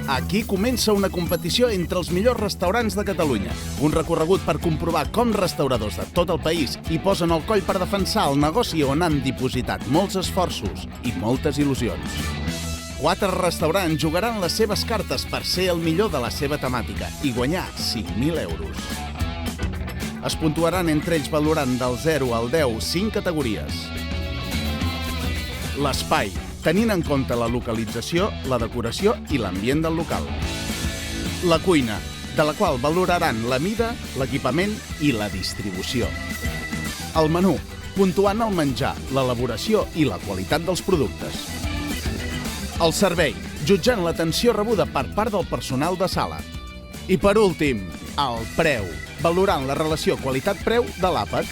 Aquí comença una competició entre els millors restaurants de Catalunya. Un recorregut per comprovar com restauradors de tot el país hi posen el coll per defensar el negoci on han dipositat molts esforços i moltes il·lusions. 4 restaurants jugaran les seves cartes per ser el millor de la seva temàtica i guanyar 5.000 euros. Es puntuaran entre ells valorant del 0 al 10 5 categories. L'espai, tenint en compte la localització, la decoració i l'ambient del local. La cuina, de la qual valoraran la mida, l'equipament i la distribució. El menú, puntuant el menjar, l'elaboració i la qualitat dels productes. El servei, jutjant l'atenció rebuda per part del personal de sala. I per últim, el preu, valorant la relació qualitat-preu de l'àpat.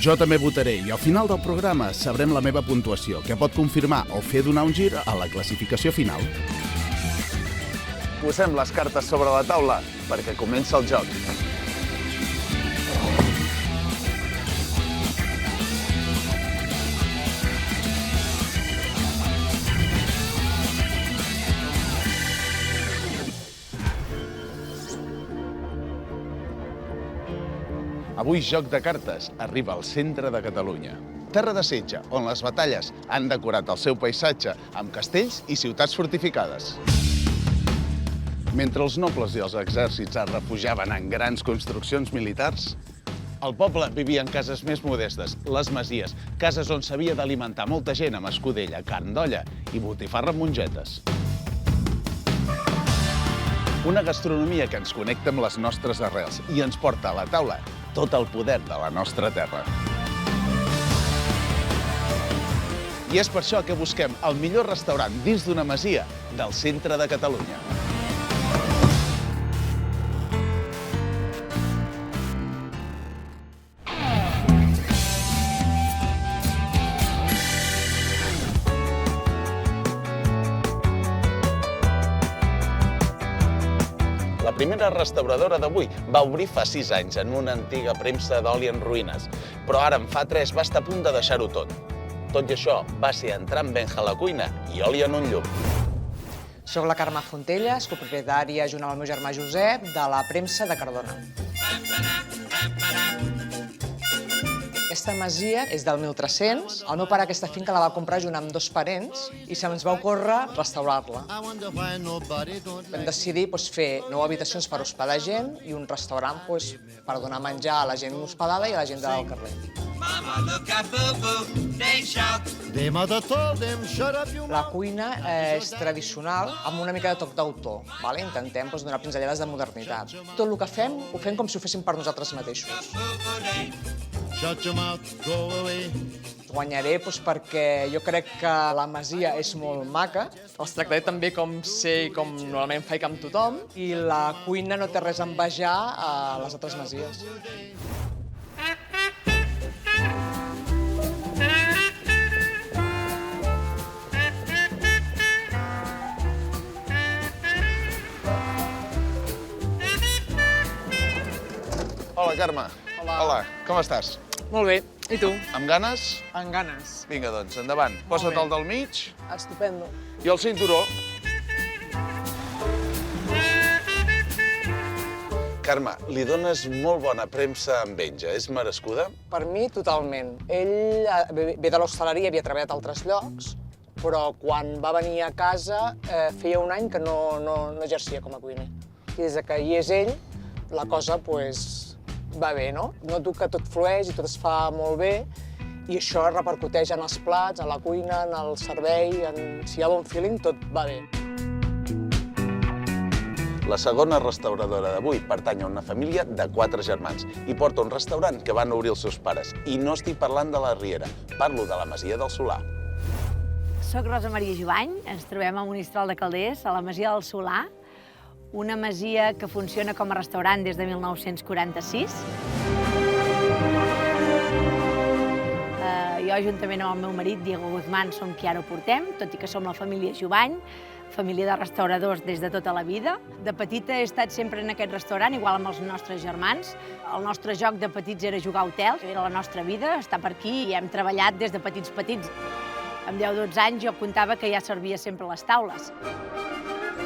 Jo també votaré i al final del programa sabrem la meva puntuació, que pot confirmar o fer donar un gir a la classificació final. Posem les cartes sobre la taula perquè comença el joc. Avui Joc de Cartes arriba al centre de Catalunya. Terra de setge, on les batalles han decorat el seu paisatge amb castells i ciutats fortificades. Mentre els nobles i els exèrcits es refugiaven en grans construccions militars, el poble vivia en cases més modestes, les masies, cases on s'havia d'alimentar molta gent amb escudella, carn d'olla i botifarra amb mongetes. Una gastronomia que ens connecta amb les nostres arrels i ens porta a la taula tot el poder de la nostra terra. I és per això que busquem el millor restaurant dins d'una masia del centre de Catalunya. La primera restauradora d'avui va obrir fa 6 anys en una antiga premsa d'oli en ruïnes, però ara en fa 3 va estar a punt de deixar-ho tot. Tot i això, va ser entrar en Benja a la cuina i oli en un llum. Soc la Carme Fontellas, copropietària junt amb el meu germà Josep de la premsa de Cardona. Aquesta masia és del 1300. El meu pare aquesta finca la va comprar junt amb 2 parents i se'ns va ocórrer restaurar-la. Vam decidir fer 9 habitacions per hospedar gent i un restaurant per donar menjar a la gent hospedada i a la gent del carrer. La cuina és tradicional amb una mica de toc d'autor. Intentem donar pinzellades de modernitat. Tot el que fem ho fem com si ho féssim per nosaltres mateixos. Guanyaré perquè jo crec que la masia és molt maca. Els tractaré també com sé i com normalment faig amb tothom. I la cuina no té res a envejar a les altres masies. Hola, Carme. Hola, com estàs? Molt bé. I tu? Amb ganes? Amb ganes. Vinga, doncs, endavant. Posa't el del mig. Estupendo. I el cinturó. Carme, li dones molt bona premsa amb Benja. És merescuda? Per mi, totalment. Ell ve de l'hostaleria, havia treballat a altres llocs, però quan va venir a casa feia un any que no exercia com a cuiner. I des que hi és ell, la cosa va bé, no? Noto que tot flueix i tot es fa molt bé i això repercuteix en els plats, en la cuina, en el servei, si hi ha bon feeling, tot va bé. La segona restauradora d'avui pertany a una família de 4 germans i porta un restaurant que van obrir els seus pares. I no estic parlant de la Riera, parlo de la Masia del Solà. Soc Rosa Maria Jovany, ens trobem a Monistrol de Calders, a la Masia del Solà, una masia que funciona com a restaurant des de 1946. Jo, juntament amb el meu marit, Diego Guzmán, som qui ara ho portem, tot i que som la família Jovany, família de restauradors des de tota la vida. De petita he estat sempre en aquest restaurant, igual amb els nostres germans. El nostre joc de petits era jugar a hotels, era la nostra vida, estar per aquí, i hem treballat des de petits. Amb 10 o 12 anys jo comptava que ja servia sempre a les taules.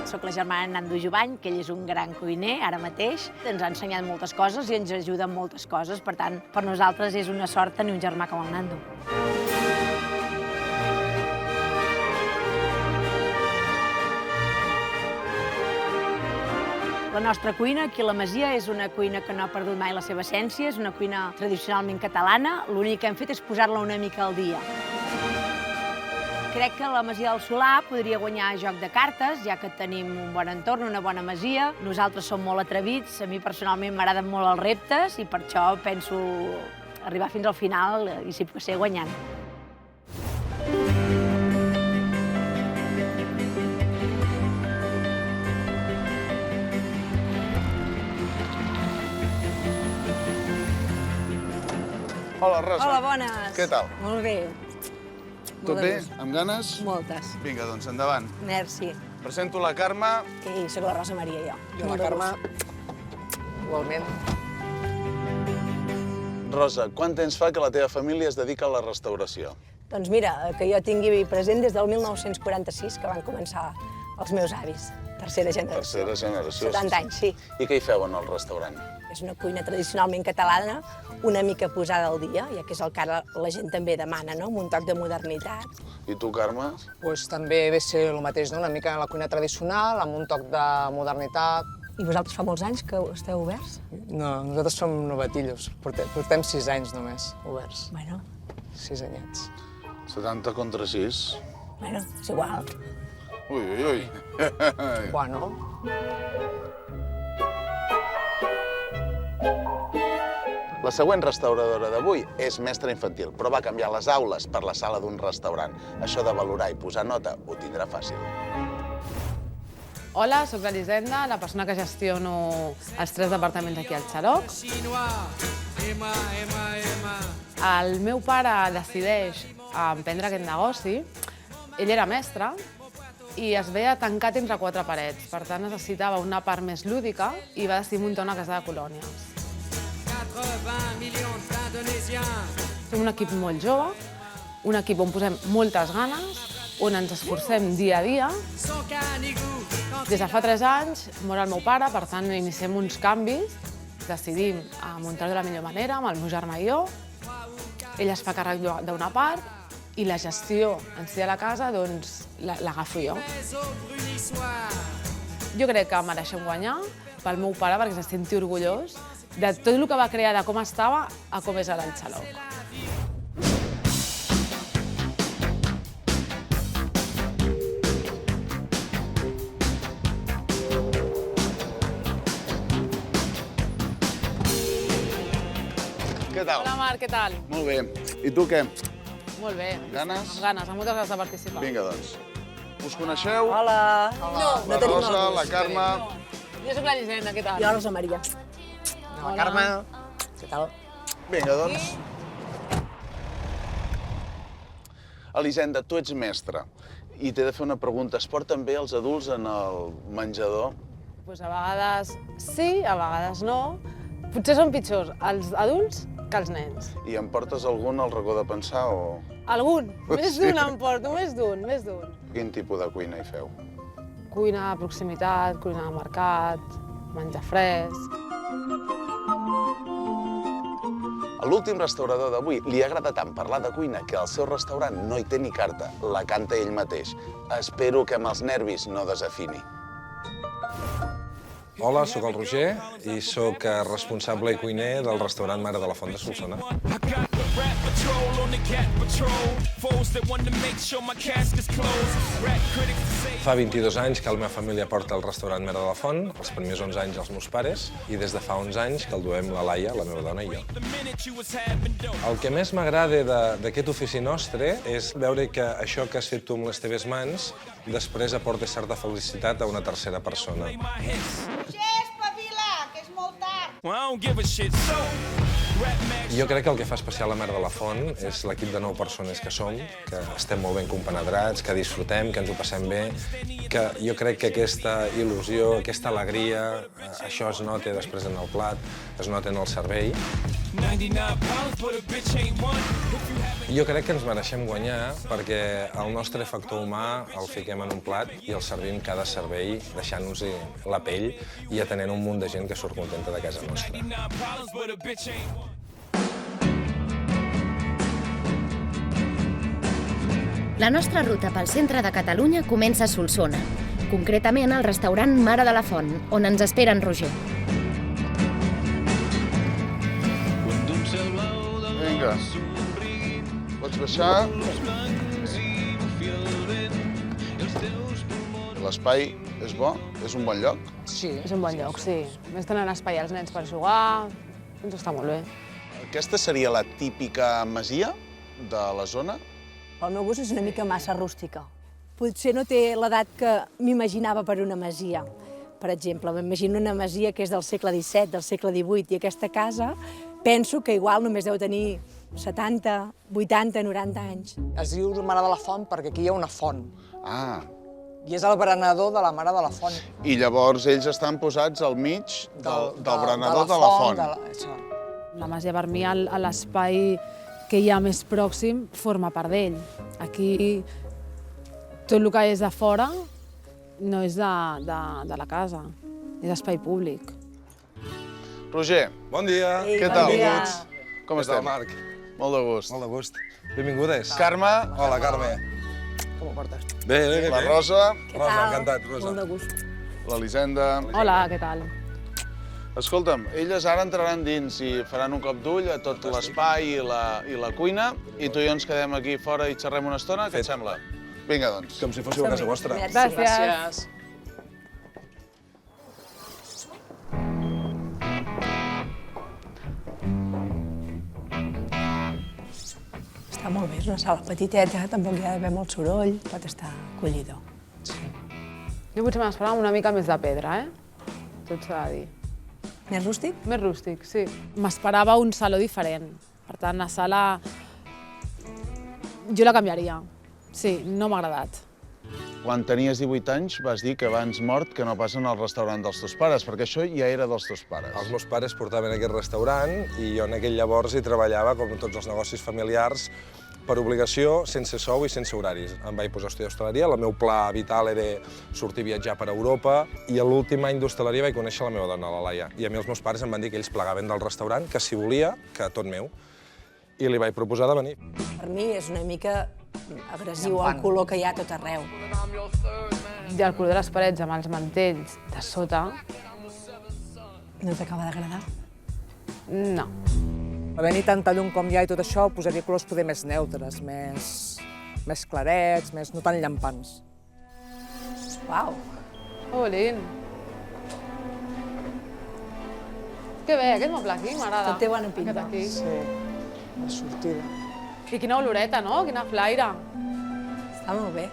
Soc la germana Nando Jubany, que ell és un gran cuiner ara mateix. Ens ha ensenyat moltes coses i ens ajuda en moltes coses. Per tant, per nosaltres és una sort tenir un germà com el Nando. La nostra cuina, aquí a la Masia, és una cuina que no ha perdut mai la seva essència, és una cuina tradicionalment catalana. L'únic que hem fet és posar-la una mica al dia. Crec que la Masia del Solà podria guanyar a joc de cartes, ja que tenim un bon entorn, una bona masia. Nosaltres som molt atrevits, a mi personalment m'agraden molt els reptes i per això penso arribar fins al final i, si pot ser, guanyant. Hola, Rosa. Hola, bones. Què tal? Molt bé. Tot bé? Amb ganes? Moltes. Vinga, doncs endavant. Merci. Presento la Carme. I soc la Rosa Maria, jo. I la Carme, igualment. Rosa, quant temps fa que la teva família es dedica a la restauració? Doncs mira, que jo tingui present des del 1946, que van començar els meus avis. Tercera generació. Tercera generació. 70 anys, sí. I què hi feu en el restaurant? És una cuina tradicionalment catalana, una mica posada al dia, ja que és el que ara la gent també demana, no? Amb un toc de modernitat. I tu, Carme? Pues també ve ser el mateix, no? Una mica la cuina tradicional, amb un toc de modernitat. I vosaltres fa molts anys que esteu oberts? No, nosaltres som novatillos. Portem 6 anys només oberts. Bueno, 6 anyets. 70 contra 6. bueno, és igual. Ui, ui, ui. Bueno, La següent restauradora d'avui és mestra infantil, però va canviar les aules per la sala d'un restaurant. Això de valorar i posar nota ho tindrà fàcil. Hola, sóc l'Elisenda, la persona que gestiono els 3 departaments aquí al Xaloc. El meu pare decideix emprendre aquest negoci. Ell era mestre i es veia tancat entre 4 parets. Per tant, necessitava una part més lúdica i va decidir muntar una casa de colònies. Som un equip molt jove, un equip on posem moltes ganes, on ens esforcem dia a dia. Des de fa 3 anys mor el meu pare, per tant iniciem uns canvis. Decidim muntar-ho de la millor manera, amb el meu germà i jo. Ell es fa càrrec d'una part i la gestió en si de la casa doncs l'agafo jo. Jo crec que mereixem guanyar pel meu pare perquè se senti orgullós de tot el que va crear, de com estava a com és ara el Xaloc. Què tal? Hola, Marc, què tal? Molt bé. I tu què? Molt bé. Ganes? Amb ganes, amb moltes ganes de participar. Vinga, doncs. Us coneixeu? Hola. La Rosa, la Carme... Jo soc l'Elisenda, què tal? Jo, Rosa Maria. la Carme, què tal? Vinga, doncs. Elisenda, tu ets mestra i t'he de fer una pregunta. Es porten bé els adults en el menjador? Pues a vegades sí, a vegades no. Potser són pitjors els adults que els nens. I em portes algun al racó de pensar o...? Algun, més Sí. d'un em porto, més d'un. Quin tipus de cuina hi feu? Cuina de proximitat, cuina de mercat, menjar fresc. A l'últim restaurador d'avui li agrada tant parlar de cuina que al seu restaurant no hi té ni carta, la canta ell mateix. Espero que amb els nervis no desafini. Hola, sóc el Roger i sóc responsable i cuiner del restaurant Mare de la Font de Solsona. Fa 22 anys que la meva família porta el restaurant Mare de la Font, els primers 11 anys els meus pares, i des de fa 11 anys que el duem la Laia, la meva dona i jo. El que més m'agrada d'aquest ofici nostre és veure que això que has fet tu amb les teves mans després aporta certa felicitat a una tercera persona. Espavila, que és molt tard. Jo crec que el que fa especial la Mare de la Font és l'equip de 9 persones que som, que estem molt ben compenetrats, que disfrutem, que ens ho passem bé, que jo crec que aquesta il·lusió, aquesta alegria, això es nota després en el plat, es nota en el servei. Jo crec que ens mereixem guanyar perquè el nostre factor humà el fiquem en un plat i el servim cada servei deixant-nos-hi la pell i atenent un munt de gent que surt contenta de casa nostra. La nostra ruta pel centre de Catalunya comença a Solsona, concretament al restaurant Mare de la Font, on ens espera en Roger. Vinga. Pots baixar. L'espai és bo? És un bon lloc? Sí. És un bon lloc, sí. A més, tenen espai als nens per jugar, doncs està molt bé. Aquesta seria la típica masia de la zona? El meu gust és una mica massa rústica. Potser no té l'edat que m'imaginava per una masia. Per exemple, m'imagino una masia que és del segle XVII, del segle XVIII, i aquesta casa penso que igual només deu tenir 70, 80, 90 anys. Es diu Mare de la Font perquè aquí hi ha una font. Ah. I és el berenador de la Mare de la Font. I llavors ells estan posats al mig del berenador de la font. La masia per mi, l'espai que hi ha més pròxim, forma part d'ell. Aquí tot el que és de fora no és de la casa, és espai públic. Roger. Bon dia! Què tal? Benvinguts. Com estem? Marc? Molt de gust. Molt de gust. Benvingudes. Carme. Hola, Carme. Com ho portes? Bé. La Rosa. Rosa, encantat, Rosa. Molt de gust. L'Elisenda. Hola, què tal? Escolta'm, elles ara entraran dins i faran un cop d'ull a tot l'espai i la cuina i tu i jo ens quedem aquí fora i xerrem una estona, què et sembla? Vinga, doncs. Com si fóssiu a casa vostra. Gràcies. Està molt bé, és una sala petiteta, tampoc hi ha d'haver molt soroll, pot estar acollidor. Jo potser m'esperava una mica més de pedra, Tot s'ha de dir. Més rústic? Més rústic, sí. M'esperava un saló diferent. Per tant, la sala jo la canviaria. Sí, no m'ha agradat. Quan tenies 18 anys vas dir que abans mort que no passen al restaurant dels teus pares, perquè això ja era dels teus pares. Els meus pares portaven aquest restaurant i jo en aquell llavors hi treballava, com en tots els negocis familiars, per obligació, sense sou i sense horaris. Em vaig posar a estudiar hostaleria, el meu pla vital era sortir a viatjar per Europa i l'últim any d'hostaleria vaig conèixer la meva dona, la Laia. I a mi els meus pares em van dir que ells plegaven del restaurant, que si volia, que tot meu. I li vaig proposar de venir. Per mi és una mica agressiu el color que hi ha a tot arreu. I el color de les parets amb els mantells de sota, No t'acaba d'agradar? no. Havent-hi tanta llum com hi ha i tot això, posaria colors poder més neutres, més clarets, no tan llampants. Uau! Olin. Que bé, aquest moble aquí m'agrada. Tot té bona pinta. Aquest aquí. Sí, la sortida. I quina oloreta, no? Quina flaire. Està molt bé.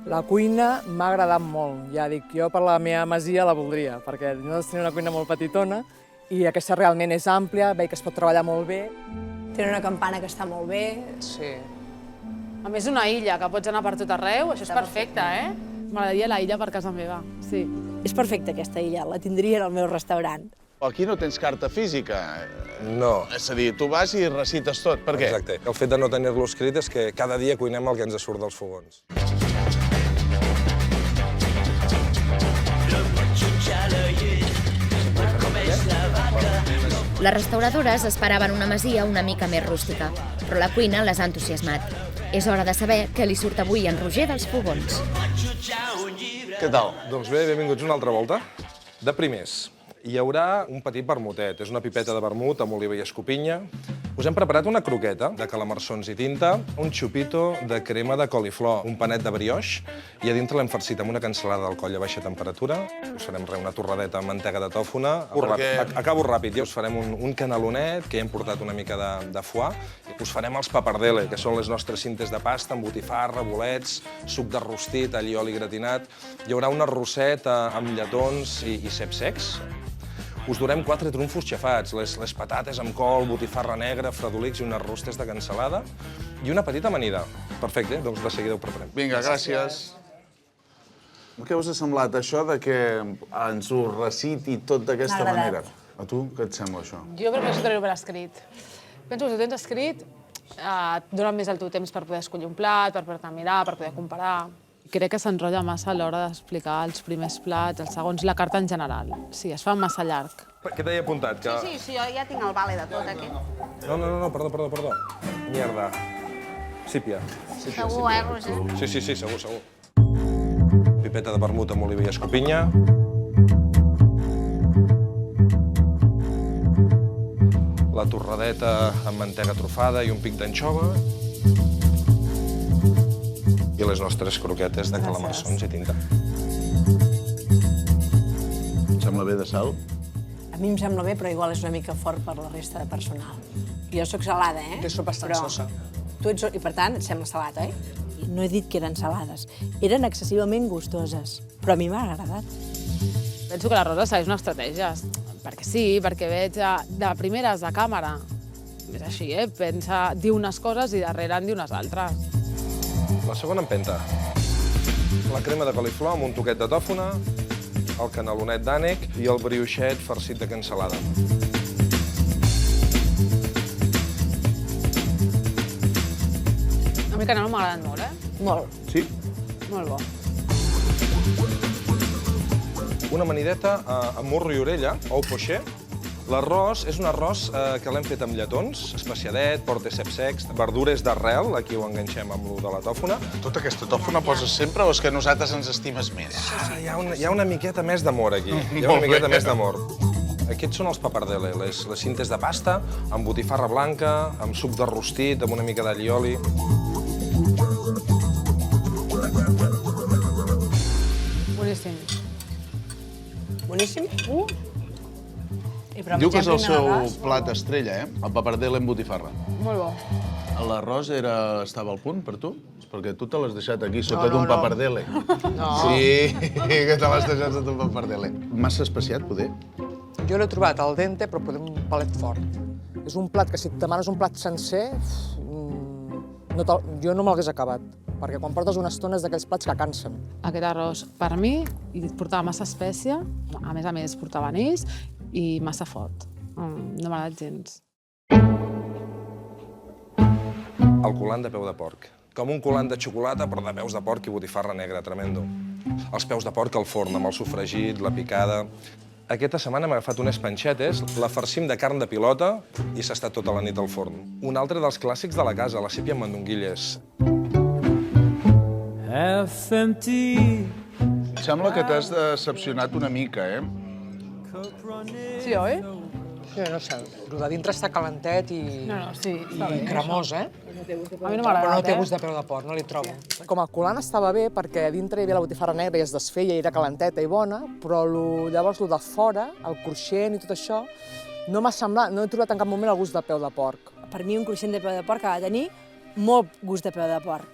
La cuina m'ha agradat molt, ja dic, jo per la meva masia la voldria, perquè nosaltres tenim una cuina molt petitona i aquesta realment és àmplia, veig que es pot treballar molt bé. Té una campana que està molt bé. Sí. A més, una illa que pots anar per tot arreu, això és perfecte, M'agradaria la illa per casa meva, sí. És perfecta aquesta illa, la tindria en el meu restaurant. Aquí no tens carta física. No. És a dir, tu vas i recites tot. Per què? Exacte. El fet de no tenir-lo escrit és que cada dia cuinem el que ens surt dels fogons. Les restauradores esperaven una masia una mica més rústica, però la cuina les ha entusiasmat. És hora de saber què li surt avui en Roger dels fogons. Què tal? Doncs bé, benvinguts una altra volta. De primers, hi haurà un petit vermutet. És una pipeta de vermut amb oliva i escopinya. Us hem preparat una croqueta de calamarsons i tinta, un xupito de crema de coliflor, un panet de brioix, i a dintre l'hem farcit amb una cansalada del coll a baixa temperatura. Us farem una torradeta amb mantega de tòfona. Acabo ràpid, ja us farem un canalonet, que hi hem portat una mica de foie. Us farem els papardelle, que són les nostres cintes de pasta amb botifarra, bolets, suc de rostit, all i oli gratinat. Hi haurà un arrosset amb lletons i ceps secs. Us durem 4 trumfos xafats, les patates amb col, botifarra negra, fredolics i unes rostes de cansalada i una petita amanida. Perfecte, doncs de seguida ho preparem. Vinga, gràcies. Què us ha semblat això de que ens ho reciti tot d'aquesta manera? A tu, què et sembla això? Jo crec que això tenir-ho per escrit. Penso que si ho tens escrit, et dona més el teu temps per poder escollir un plat, per poder mirar, per poder comparar. Crec que s'enrotlla massa a l'hora d'explicar els primers plats, els segons, la carta en general. Sí, es fa massa llarg. Què t'he apuntat? Que... Sí, jo ja tinc el vale de tot, aquest. No, perdó. Mierda. Sípia. Segur, Roger? Sí, segur. Pipeta de vermut amb oliva i escopinya. La torradeta amb mantega trufada i un pic d'anxova. I les nostres croquetes de calamarsons i tinta. Et sembla bé de sal? A mi em sembla bé, però igual és una mica fort per la resta de personal. Jo sóc salada, eh? Jo sóc bastant sosa. Tu ets... I per tant, et sembla salat, oi? No he dit que eren salades. Eren excessivament gustoses, però a mi m'ha agradat. Penso que la Rosa segueix una estratègia. Perquè sí, perquè veig de primeres de càmera. És així, pensa, diu unes coses i darrere en diu unes altres. La segona empenta. La crema de coliflor amb un toquet de tòfona, el canalonet d'ànec i el brioixet farcit de cansalada. A mi el caneló m'ha agradat molt, Molt. Sí? Molt bo. Una amanideta amb morro i orella, ou poché. L'arròs és un arròs que l'hem fet amb lletons, especiadet, portes secs, verdures d'arrel, aquí ho enganxem amb lo de la tòfona. Tota aquesta tòfona poses sempre o és que a nosaltres ens estimes més? Hi ha una miqueta més d'amor aquí, més d'amor. Aquests són els papardelle, les cintes de pasta, amb botifarra blanca, amb suc de rostit, amb una mica d'allioli. Boníssim. Boníssim? Diu que és el seu plat estrella, el papardelle amb botifarra. Molt bo. L'arròs estava al punt per tu? Perquè tu te l'has deixat aquí sota d'un papardelle. No. Sí, que te l'has deixat sota un papardelle. Massa especiat, poder? Jo l'he trobat al dente, però potser un palet fort. És un plat que si et demanes un plat sencer, jo no me l'hagués acabat, perquè quan portes una estona és d'aquells plats que cansen. Aquest arròs, per mi, portava massa espècia, a més portava anís i massa fort. No m'ha agradat gens. El colant de peu de porc. Com un colant de xocolata, però de peus de porc i botifarra negra, tremendo. Els peus de porc al forn, amb el sofregit, la picada. Aquesta setmana hem agafat unes panxetes, la farcim de carn de pilota i s'ha estat tota la nit al forn. Un altre dels clàssics de la casa, la sípia amb mandonguilles. Sembla que t'has decepcionat una mica, Sí, oi? Sí, no sé, el de dintre està calentet i Sí. i cremós, A mi no Però m'ha agradat, no té gust de peu de porc, no li trobo. Com el colant estava bé perquè a dintre hi havia la botifarra negra i es desfeia i era calenteta i bona, però llavors el de fora, el cruixent i tot això, no m'ha semblat, no he trobat en cap moment el gust de peu de porc. Per mi un cruixent de peu de porc ha de tenir molt gust de peu de porc.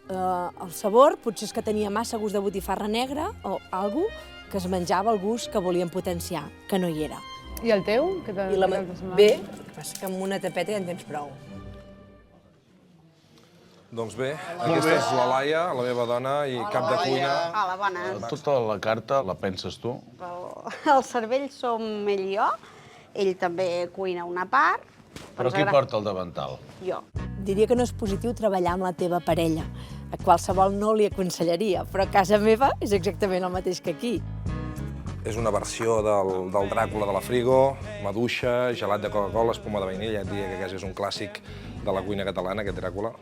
El sabor potser és que tenia massa gust de botifarra negra o algú que es menjava el gust que volien potenciar, que no hi era. I el teu? Bé, el que passa que amb una tapeta ja en tens prou. Doncs bé, aquesta és la Laia, la meva dona i cap de cuina. Hola, bona. Tota la carta la penses tu? El cervell som ell i jo. Ell també cuina una part. Però qui porta el davantal? Jo. Diria que no és positiu treballar amb la teva parella. A qualsevol no li aconsellaria, però a casa meva és exactament el mateix que aquí. És una versió del Dràcula de la Frigo, maduixa, gelat de Coca-Cola, espuma de vainilla, et diria que quasi és un clàssic de la cuina catalana, aquest Dràcula.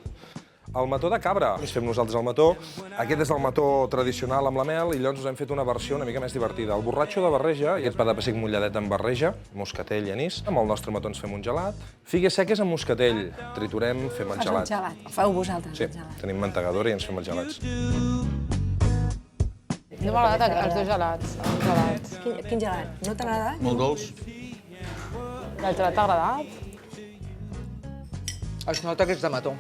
El mató de cabra, ens fem nosaltres el mató. Aquest és el mató tradicional amb la mel i llavors us hem fet una versió una mica més divertida. El borratxo de barreja, aquest pa de pessic molladet amb barreja, moscatell i anís. Amb el nostre mató ens fem un gelat. Figues seques amb moscatell. Triturem, fem el gelat. Fas un gelat. El feu vosaltres, Sí, el gelat. tenim mantegadora i ens fem els gelats. No m'ha agradat els dos gelats. Quin gelat? No t'ha agradat? Molt dolç. El gelat t'ha agradat? Es nota que és de mató.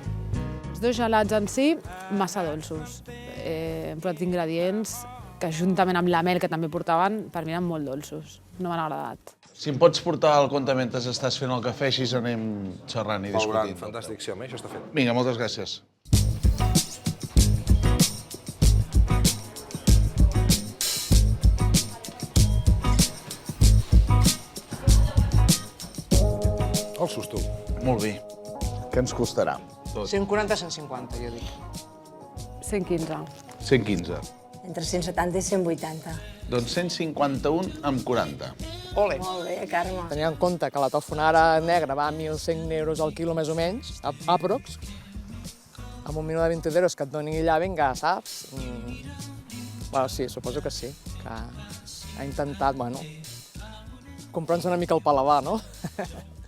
Els dos gelats en si, massa dolços. Hem posat ingredients que, juntament amb la mel que també portaven, per mi eren molt dolços. No m'han agradat. Si em pots portar el compte mentre estàs fent el cafè, així anem xerrant i discutint. Fantàstic, sí, home, això està fet. Vinga, moltes gràcies. ossos, tu. Molt bé. Què ens costarà? 140-150, jo dic. 115. 115. Entre 170 i 180. Doncs 151 amb 40. Ole! Molt bé, Carme. Tenint en compte que la tofonara negra va a 1.100 euros al quilo més o menys, aprox, amb un milió de 20 euros que et doni allà, vinga, saps? Bueno, sí, suposo que sí, que ha intentat, bueno, comprar-nos una mica el paladar, no?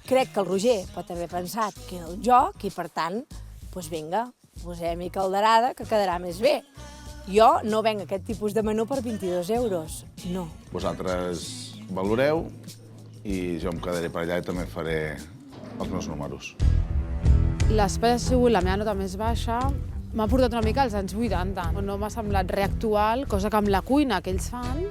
Crec que el Roger pot haver pensat que era un joc i, per tant, doncs vinga, posem-hi calderada, que quedarà més bé. Jo no venc aquest tipus de menú per 22 euros, no. Vosaltres valoreu i jo em quedaré per allà i també faré els meus números. L'espai ha sigut la meva nota més baixa. M'ha portat una mica als anys 80. No m'ha semblat reactual, cosa que amb la cuina que ells fan,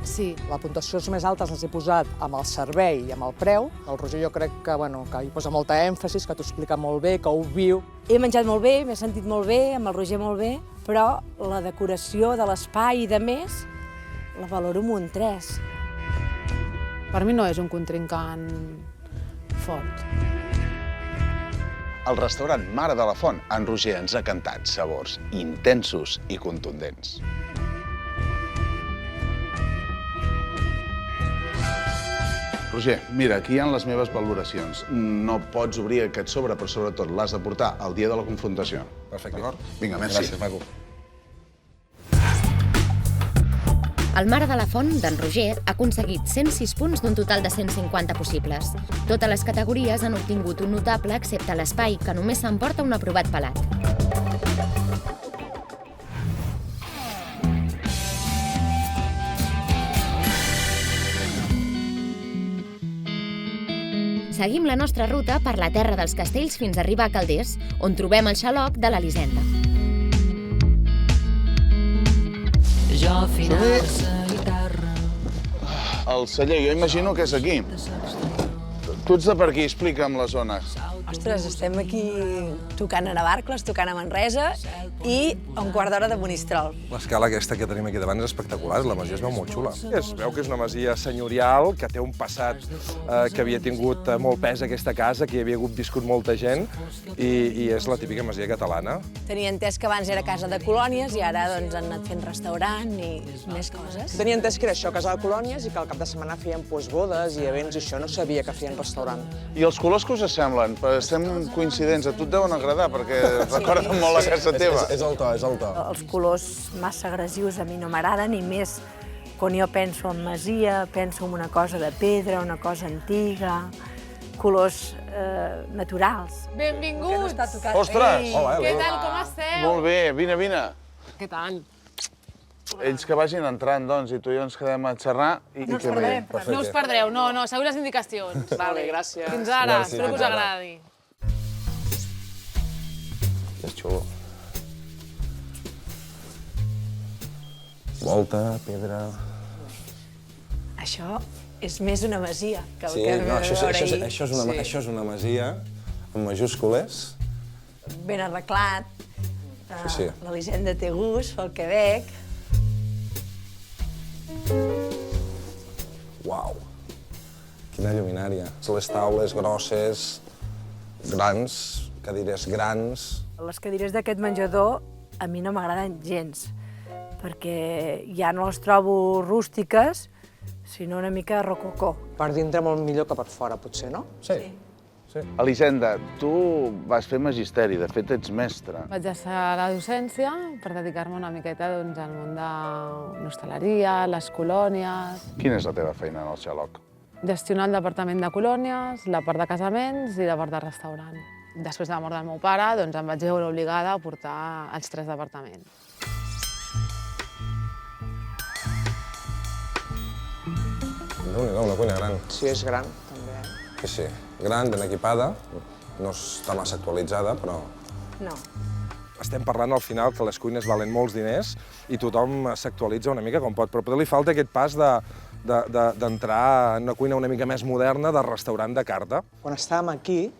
sí. La puntuació més altes les he posat amb el servei i amb el preu. El Roger jo crec que, bueno, que hi posa molta èmfasis, que t'ho explica molt bé, que ho viu. He menjat molt bé, m'he sentit molt bé, amb el Roger molt bé, però la decoració de l'espai i de més la valoro amb un 3. Per mi no és un contrincant fort. Al restaurant Mare de la Font, en Roger ens ha cantat sabors intensos i contundents. Roger, mira, aquí hi ha les meves valoracions. No pots obrir aquest sobre, però sobretot l'has de portar el dia de la confrontació. Perfecte. D'acord? Vinga, merci. Gràcies, maco. El Mare de la Font, d'en Roger, ha aconseguit 106 punts d'un total de 150 possibles. Totes les categories han obtingut un notable, excepte l'espai, que només s'emporta un aprovat pelat. Seguim la nostra ruta per la terra dels castells fins a arribar a Calders, on trobem el xaloc de l'Elisenda. El celler, jo imagino que és aquí. Tu ets de per aquí, explica'm la zona. Ostres, estem aquí tocant a Navarcles, tocant a Manresa i a un quart d'hora de Monistrol. L'escala aquesta que tenim aquí davant és espectacular, la masia es veu molt xula. Es veu que és una masia senyorial, que té un passat que havia tingut molt pes aquesta casa, que hi havia viscut molta gent, i és la típica masia catalana. Tenia entès que abans era casa de colònies i ara doncs, han anat fent restaurant i més coses. Tenia entès que era això, casa de colònies, i que al cap de setmana feien bodes i events i això, no sabia que feien restaurant. I els colors que us semblen? Estem coincidents, a tu et deuen agradar, perquè recorden molt la casa teva. És el to, és el to. Els colors massa agressius a mi no m'agraden, i més quan jo penso en masia, penso en una cosa de pedra, una cosa antiga, colors naturals. Benvinguts! Ostres! Hola, Què tal, com esteu? Molt bé, vine, vine. Què tal? Ells que vagin entrant, doncs, i tu i jo ens quedem a xerrar i que bé. No us perdreu, no, seguiu les indicacions. Vale, gràcies. Fins ara, Merci, espero que us fins ara. agradi. És xulo. Volta, pedra... Això és més una masia que el Sí, que no, això ahir. és una masia amb majúscules. Ben arreglat. Sí. L'Elisenda té gust, pel que veig. Uau! Quina lluminària. Les taules grosses, grans, cadires grans... Les cadires d'aquest menjador a mi no m'agraden gens, perquè ja no les trobo rústiques, sinó una mica rococó. Per dintre molt millor que per fora, potser, no? Sí. Elisenda, tu vas fer magisteri, de fet ets mestra. Vaig deixar la docència per dedicar-me una miqueta doncs, al món de l'hostaleria, les colònies, Quina és la teva feina en el xaloc? gestionar el departament de colònies, la part de casaments i la part de restaurant. Després de la mort del meu pare, doncs, em vaig veure obligada a portar els 3 departaments. Déu-n'hi-do, una cuina gran. Sí, és gran, també. Sí, sí. Gran, ben equipada. No està massa actualitzada, però... No. Estem parlant al final que les cuines valen molts diners i tothom s'actualitza una mica com pot, però potser li falta aquest pas d'entrar en una cuina una mica més moderna de restaurant de carta. Quan estàvem aquí,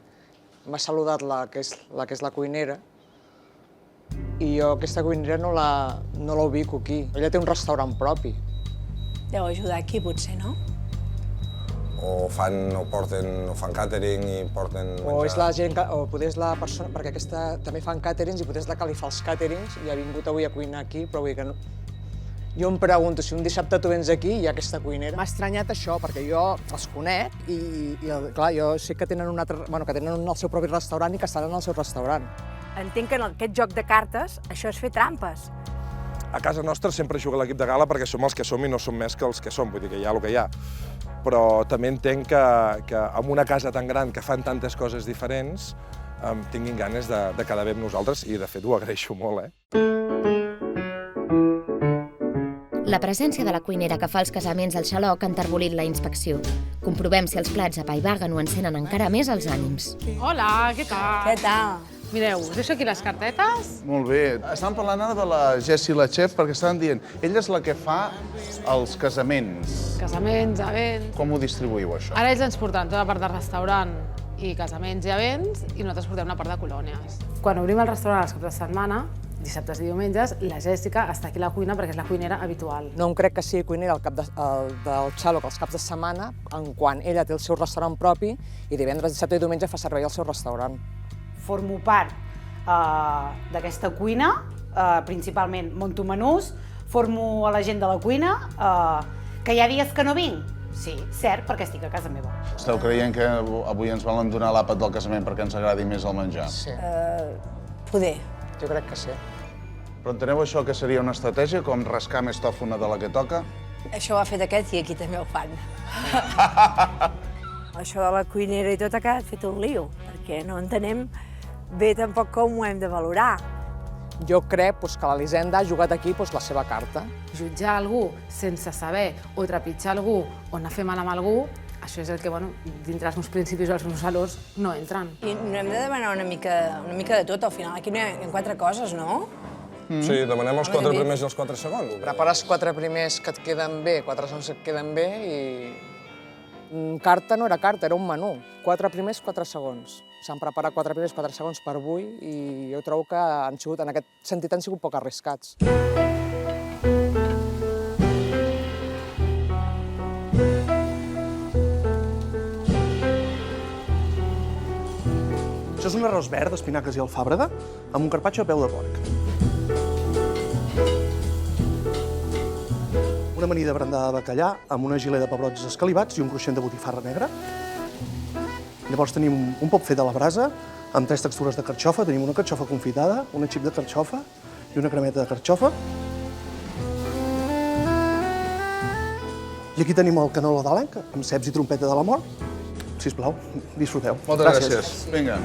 m'ha saludat la que és la cuinera, i jo aquesta cuinera no la ubico aquí. Ella té un restaurant propi. Deu ajudar aquí, potser, no? O fan catering i porten menjar. O és la gent, o potser és la persona, perquè aquesta també fan càterings i potser és la que li fa els càterings i ha vingut avui a cuinar aquí, però vull dir que no. Jo em pregunto, si un dissabte tu vens aquí i hi ha aquesta cuinera. M'ha estranyat això, perquè jo els conec i clar, jo sé que tenen que tenen el seu propi restaurant i que estan en el seu restaurant. Entenc que en aquest joc de cartes això és fer trampes. A casa nostra sempre juga l'equip de gala perquè som els que som i no som més que els que som, vull dir que hi ha el que hi ha. Però també entenc que en una casa tan gran que fan tantes coses diferents tinguin ganes de quedar bé amb nosaltres i de fet ho agraeixo molt, La presència de la cuinera que fa els casaments al xaloc ha enterbolit la inspecció. Comprovem si els plats apaivaguen o encenen encara més els ànims. Hola, què tal? Què tal? Mireu, us deixo aquí les cartetes. Molt bé. Estàvem parlant ara de la Jessie, la chef, perquè estaven dient, ella és la que fa els casaments. Casaments, events... Com ho distribuïu, això? Ara ells ens portaran tota la part de restaurant i casaments i events i nosaltres portem una part de colònies. Quan obrim el restaurant els caps de setmana, dissabtes i diumenges, la Jèssica està aquí a la cuina perquè és la cuinera habitual. No em crec que sigui cuinera del xaloc els caps de setmana, en quan ella té el seu restaurant propi i divendres, dissabte i diumenge fa servei al seu restaurant. Formo part d'aquesta cuina, principalment monto menús, formo a la gent de la cuina, que hi ha dies que no vinc. Sí, cert, perquè estic a casa meva. Esteu creient que avui ens volen donar l'àpat del casament perquè ens agradi més el menjar? Sí. Poder. Jo crec que sí. Però enteneu això que seria una estratègia, com rascar més tòfona de la que toca? Això ho ha fet aquest i aquí també ho fan. Això de la cuinera i tot ha quedat fet un lío, perquè no entenem bé tampoc com ho hem de valorar. Jo crec que l'Elisenda ha jugat aquí la seva carta. Jutjar algú sense saber o trepitjar algú o anar a fer mal amb algú, això és el que, dintre els meus principis o els meus valors, no entren. I no hem de demanar una mica de tot, al final aquí no hi ha 4 coses, no? Sí, demanem els 4 primers i els 4 segons. Prepara els 4 primers que et queden bé, 4 segons que et queden bé i... Carta no era carta, era un menú. 4 primers, 4 segons. S'han preparat 4 primers, 4 segons per avui i jo trobo que en aquest sentit han sigut poc arriscats. Això és un arròs verd d'espinaques i alfàbrega amb un carpaccio a peu de porc. Una amanida brandada de bacallà amb una gelée de pebrots escalivats i un cruixent de botifarra negra. Llavors tenim un pop fet a la brasa amb 3 textures de carxofa. Tenim una carxofa confitada, una xip de carxofa i una cremeta de carxofa. I aquí tenim el caneló d'àlenc amb ceps i trompeta de la mort. Sisplau, disfruteu. Moltes gràcies. Vinga.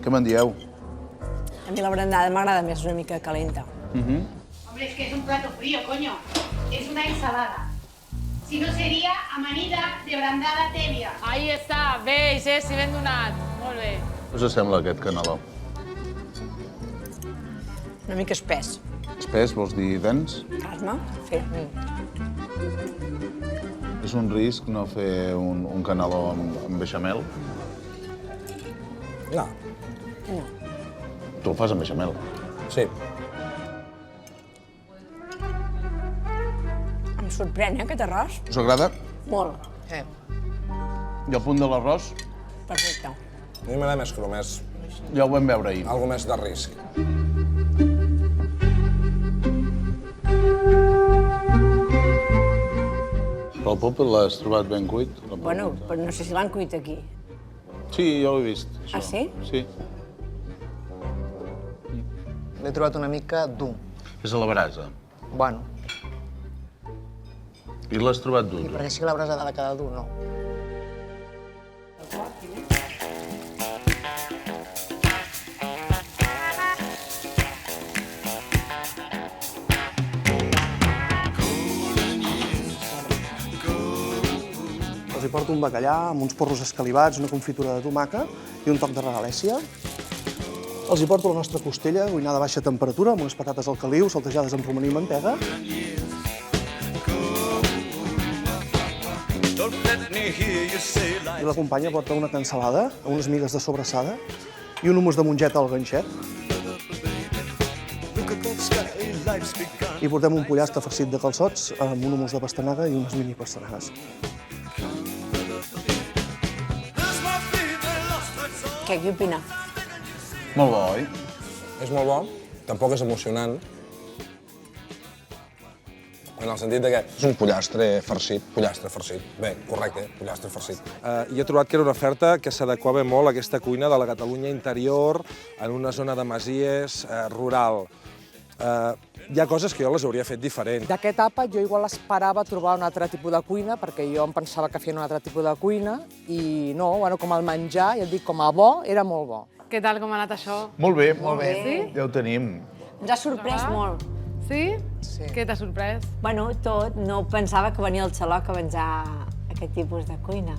Què me'n dieu? A mi la brandada m'agrada més una mica calenta. Hombre, es que es un plato frío, coño. Es una ensalada. Si no sería amanida de brandada tèbia. Ahí està, bé, Jessi, ben donat. Molt bé. Què us sembla aquest caneló? Una mica espès. Espès, vols dir dens? Carme? Sí. És un risc no fer un caneló amb beixamel? No. No. Tu el fas amb beixamel? Sí. Em sorprèn, aquest arròs. Us agrada? Molt. Sí. I el punt de l'arròs? Perfecte. A mi m'agrada més cru, més... Ja ho vam veure ahir. Algo més de risc. Però el pop l'has trobat ben cuit? Bueno, però no sé si l'han cuit aquí. Sí, jo ho he vist. Això. Ah, sí? Sí. L'he trobat una mica dur. És a la brasa. Bueno, I l'has trobat dur? i perquè sigui la brasa de la cada dur, no. Els hi porto un bacallà amb uns porros escalivats, una confitura de tomàquet i un toc de regalèssia. Els hi porto la nostra costella, cuinada a baixa temperatura, amb unes patates al caliu, saltejades amb romaní i mantega. I la companya porta una cansalada, unes migues de sobrassada i un hummus de mongeta al ganxet. I portem un pollastre farcit de calçots amb un hummus de pastanaga i unes mini pastanagues. Què opina? Molt bo, oi? És molt bo, tampoc és emocionant. En el sentit que és un pollastre farcit. Bé, correcte, pollastre farcit. I he trobat que era una oferta que s'adequava molt a aquesta cuina de la Catalunya interior, en una zona de masies, rural. Hi ha coses que jo les hauria fet diferent. D'aquest àpat jo igual esperava trobar un altre tipus de cuina, perquè jo em pensava que feien un altre tipus de cuina, i no, com el menjar, ja et dic, com a bo, era molt bo. Què tal, com ha anat això? Molt bé, Sí? ja ho tenim. Ens ha sorprès molt. Sí? Sí. Què t'ha sorprès? Bueno, tot. No pensava que venia el xaloc a menjar aquest tipus de cuina.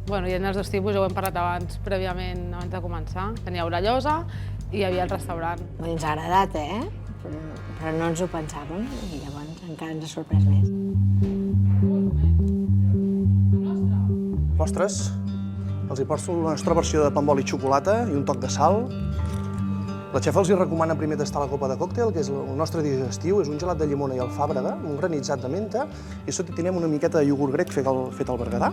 Bueno, hi ha els dos tipus, ja ho hem parlat abans, prèviament, abans de començar. Teníeu la llosa i hi havia el restaurant. Ens ha agradat, però no ens ho pensàvem i llavors encara ens ha sorprès més. Postres, els hi porto la nostra versió de pa amb oli i xocolata i un toc de sal. La xefa els hi recomana primer tastar la copa de còctel, que és el nostre digestiu, és un gelat de llimona i alfàbrega, un granitzat de menta, i sota tindrem una miqueta de iogurt grec fet al Berguedà.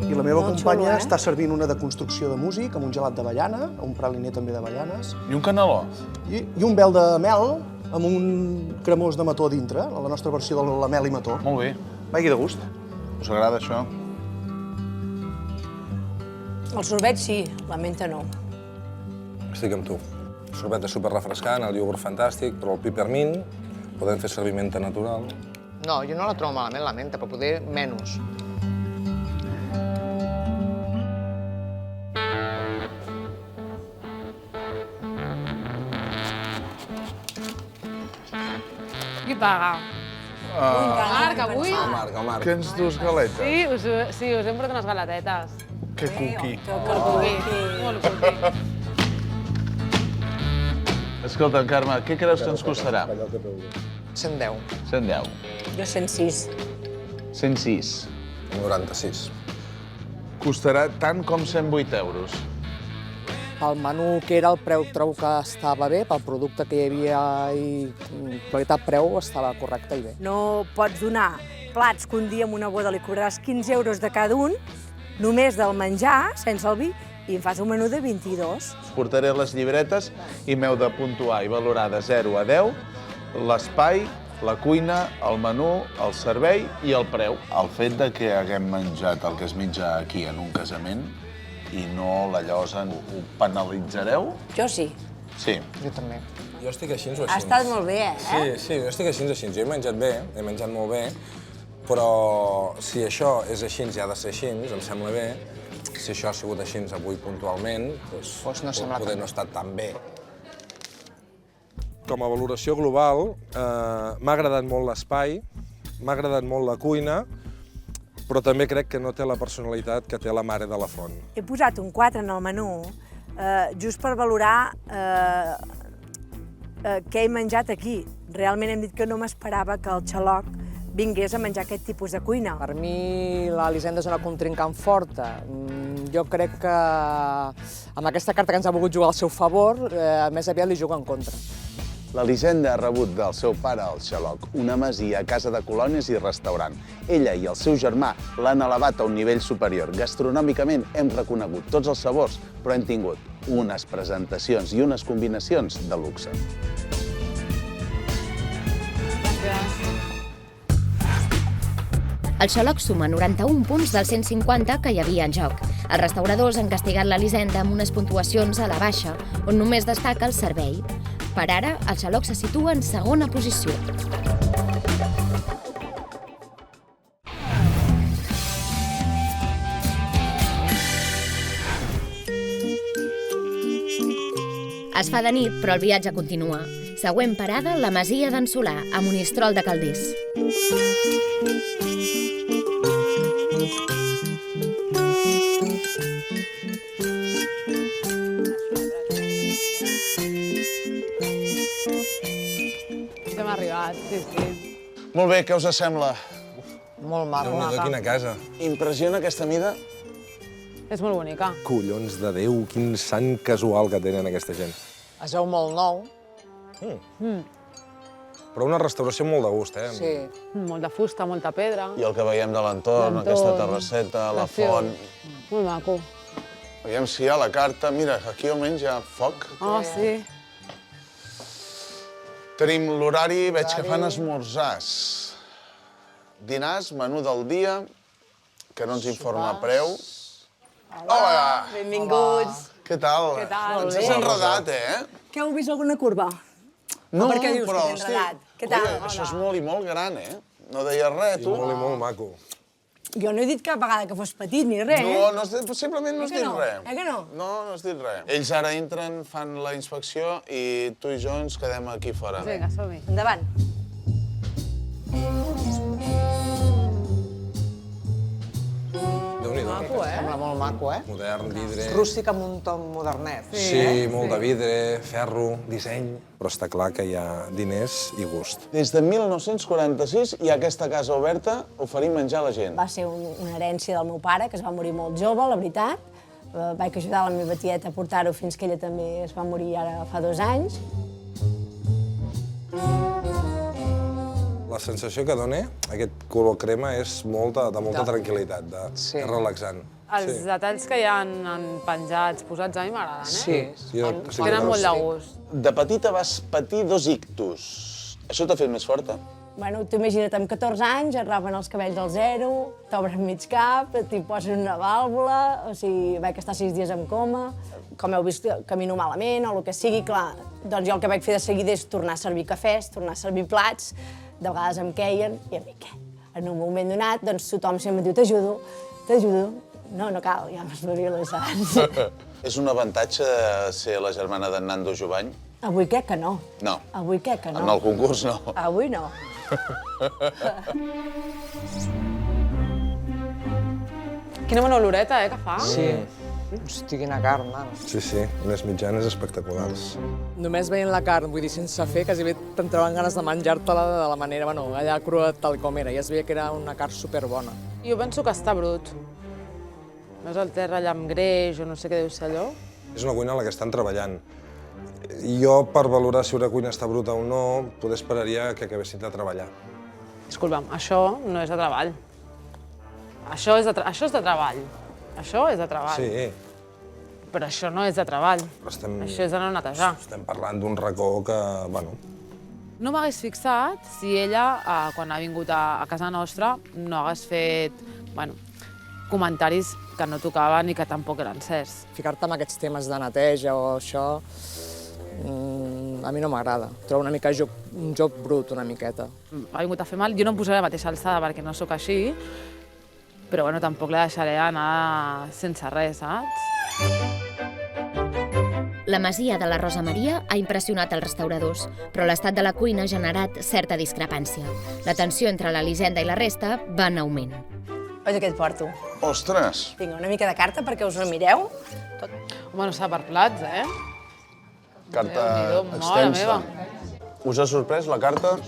I la meva companya està servint una deconstrucció de músic amb un gelat d'avellana, un praliner també d'avellanes. I un caneló. I un vel de mel amb un cremós de mató a dintre, la nostra versió de la mel i mató. Molt bé. Vagi de gust. Us agrada això? El sorbet sí, la menta no. Estic amb tu. El sorbet és superrefrescant, el iogurt fantàstic, però el pipermint podem fer servir menta natural. No, jo no la trobo malament, la menta, però poder menys. Qui paga? Marc, avui? El Marc. Que ens dus galetes? Sí, us hem portat unes galetetes. Que cuqui. Molt cuqui. Escolta, Carme, què creus que ens costarà? 110. 110. Jo 106. 106. 96. Costarà tant com 108 euros. Pel menú que era el preu trobo que estava bé, pel producte que hi havia i qualitat-preu estava correcte i bé. No pots donar plats que un dia amb una boda li cobraràs 15 euros de cada un, només del menjar, sense el vi, i em fas un menú de 22. Us portaré les llibretes i m'heu de puntuar i valorar de 0 a 10 l'espai, la cuina, el menú, el servei i el preu. El fet de que haguem menjat el que es menja aquí en un casament i no la llosa, ho penalitzareu? Jo sí. Sí. Jo també. Jo estic així o així. Ha estat molt bé, Sí, jo estic així o així. Jo he menjat bé, he menjat molt bé, però si això és així i ha de ser així, em sembla bé. Si això ha sigut així avui puntualment, doncs no sembla poder no ha estat tan bé. Com a valoració global, m'ha agradat molt l'espai, m'ha agradat molt la cuina, però també crec que no té la personalitat que té la mare de la Font. He posat un 4 en el menú, just per valorar què he menjat aquí. Realment hem dit que no m'esperava que el xaloc vingués a menjar aquest tipus de cuina. Per mi, l'Elisenda és una contrincant forta. Jo crec que amb aquesta carta que ens ha volgut jugar al seu favor, més aviat li juga en contra. L'Elisenda ha rebut del seu pare el xaloc, una masia, casa de colònies i restaurant. Ella i el seu germà l'han elevat a un nivell superior. Gastronòmicament hem reconegut tots els sabors, però hem tingut unes presentacions i unes combinacions de luxe. El xaloc suma 91 punts dels 150 que hi havia en joc. Els restauradors han castigat l'Elisenda amb unes puntuacions a la baixa, on només destaca el servei. Per ara, el xaloc se situa en segona posició. Es fa de nit, però el viatge continua. Següent parada, la masia d'en Solà, a Monistrol de Calders. Hem arribat, sí. Molt bé, què us sembla? Molt maco. Déu-n'hi-do, quina casa. Impressiona aquesta mida? És molt bonica. Collons de Déu, quin sant casual que tenen aquesta gent. Es veu molt nou. Però una restauració molt de gust, eh? Sí. Molt de fusta, molta pedra. I el que veiem de l'entorn, aquesta terrasseta, la font... Molt maco. Veiem si hi ha la carta. Mira, aquí almenys hi ha foc. Oh, sí. Tenim l'horari, veig que fan esmorzars. Dinars, menú del dia, que no ens informa preu. Hola! Benvinguts. Què tal? Què tal? Ens has enredat, eh? Que heu vist alguna curva? No, Per què dius però, que t'he enredat? Què tal? Coi, això és molt i molt gran, eh? No deies res, tu. I molt maco. Jo no he dit cap vegada que fos petit ni res, No, simplement no has dit res. Eh que no? No, no has dit res. Ells ara entren, fan la inspecció i tu i jo ens quedem aquí fora. Vinga, som-hi. Endavant. Déu-n'hi-do. Maco, eh? Sembla molt maco, eh? Modern, vidre... Rústic amb un tom modernet. Sí, molt de vidre, ferro, disseny... Però està clar que hi ha diners i gust. Des de 1946 hi ha aquesta casa oberta oferint menjar a la gent. Va ser una herència del meu pare, que es va morir molt jove, la veritat. Vaig ajudar la meva tieta a portar-ho fins que ella també es va morir ara fa 2 anys. La sensació que dona aquest color crema és de molta tranquil·litat, és relaxant. Els detalls que hi ha penjats, posats, a mi m'agraden, eh? Sí. Tenen molt de gust. De petita vas patir 2 ictus. Això t'ha fet més forta? Bueno, tu imagina't, amb 14 anys et rapen els cabells al zero, t'obren mig cap, t'hi posen una vàlvula, o sigui, vaig estar 6 dies en coma, com heu vist, camino malament o el que sigui, clar. Doncs jo el que vaig fer de seguida és tornar a servir cafès, tornar a servir plats, de vegades em queien, i a mi què? En un moment donat, doncs tothom sempre em diu, t'ajudo. No, no cal, ja m'espavilio, saps? És un avantatge ser la germana d'en Nando Jovany? Avui crec que no. No. Avui crec que no. En el concurs no. Avui no. Quina bona oloreta, que fa? Sí. Hosti, quina carn, nano. Sí, unes mitjanes espectaculars. Només veient la carn, vull dir, sense fer, quasi bé t'entraven ganes de menjar-te-la de la manera, bueno, allà crua tal com era. Ja es veia que era una carn superbona. Jo penso que està brut. Veus el terra allà amb greix o no sé què deu ser allò? És una cuina a la que estan treballant. Jo, per valorar si una cuina està bruta o no, poder esperaria que acabessin de treballar. Disculpa'm, això no és de treball. Això és de treball. Això és de treball. Sí. Però això no és de treball. Això és d'anar a netejar. Estem parlant d'un racó que, bueno... No m'hagués fixat si ella, quan ha vingut a casa nostra, no hagués fet, comentaris que no tocaven i que tampoc eren certs. Ficar-te en aquests temes de neteja o això, a mi no m'agrada. Trobo una mica un joc brut, una miqueta. Ha vingut a fer mal. Jo no em posaré la mateixa alçada perquè no sóc així, però tampoc la deixaré anar sense res, saps? La masia de la Rosa Maria ha impressionat els restauradors, però l'estat de la cuina ha generat certa discrepància. La tensió entre l'Elisenda i la resta va en augment. Oye, què et porto? Ostres! Vinga, una mica de carta perquè us la mireu. Home, no s'ha per plats, eh? Carta Déu-n'hi-do, extensa. mare Us ha sorprès la carta?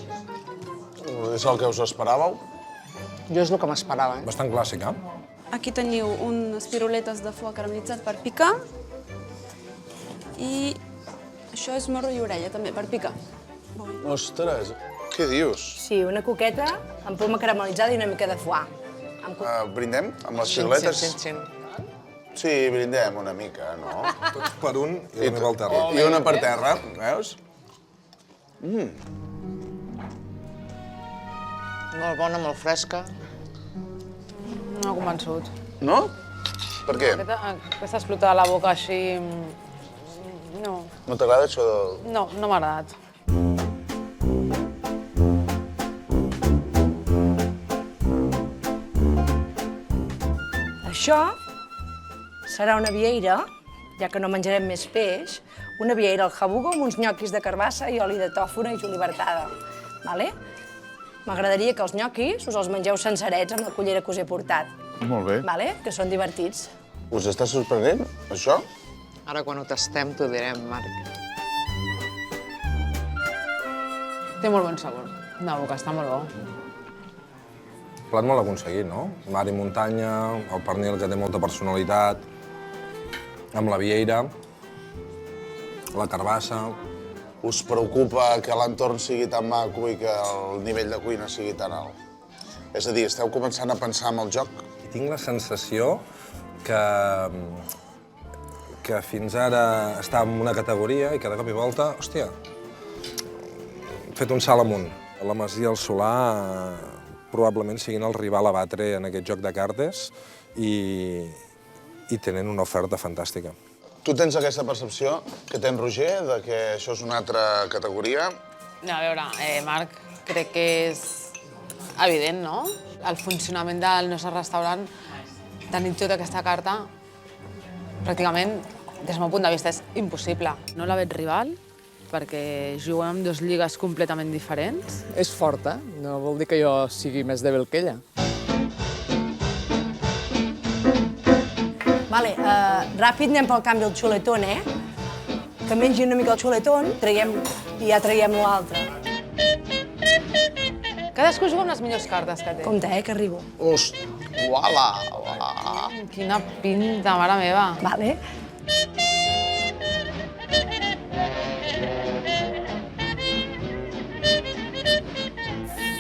És el que us esperàveu? Jo és el que m'esperava, eh? Bastant clàssica. Aquí teniu unes piruletes de foie caramelitzat per picar. I això és morro i orella, també, per picar. Ostres, què dius? Sí, una coqueta amb poma caramelitzada i una mica de foie. Brindem amb les piruletes? Sí. Sí, brindem una mica, no? Tots per un i la meva al terra. I una per terra, veus? Molt bona, molt fresca. No m'ha convençut. No? Per què? Aquesta explotada a la boca així... No. No t'agrada això del... No m'ha agradat. Això serà una vieira, ja que no menjarem més peix, una vieira al jabugo amb uns nyoquis de carbassa i oli de tòfona i julibertada. Vale? M'agradaria que els nyoquis us els mengeu sencerets amb la cullera que us he portat. Molt bé. Vale? Que són divertits. Us està sorprenent, això? Ara, quan ho tastem, t'ho direm, Marc. Té molt bon sabor. De boca, està molt bo. Plat molt aconseguit, no? Mar i muntanya, el pernil que té molta personalitat, amb la vieira. la carbassa. Us preocupa que l'entorn sigui tan maco i que el nivell de cuina sigui tan alt? És a dir, esteu començant a pensar en el joc? Tinc la sensació que fins ara està en una categoria i que de cop i volta, hòstia, he fet un salt amunt. La Masia i el Solà probablement siguin el rival a batre en aquest joc de cartes i tenen una oferta fantàstica. Tu tens aquesta percepció que té en Roger, de que això és una altra categoria? A veure, Marc, crec que és evident, no? El funcionament del nostre restaurant, tenir tota aquesta carta, pràcticament, des del meu punt de vista, és impossible. No la veig rival, perquè juguem en dues lligues completament diferents. És forta, no vol dir que jo sigui més dèbil que ella. Vale, ràpid anem pel canvi al xuletón, Que mengi una mica el xuletón i ja traiem l'altre. Cadascú juga amb les millors cartes que té. Compte, que arribo. Uala! Quina pinta, mare meva. Vale.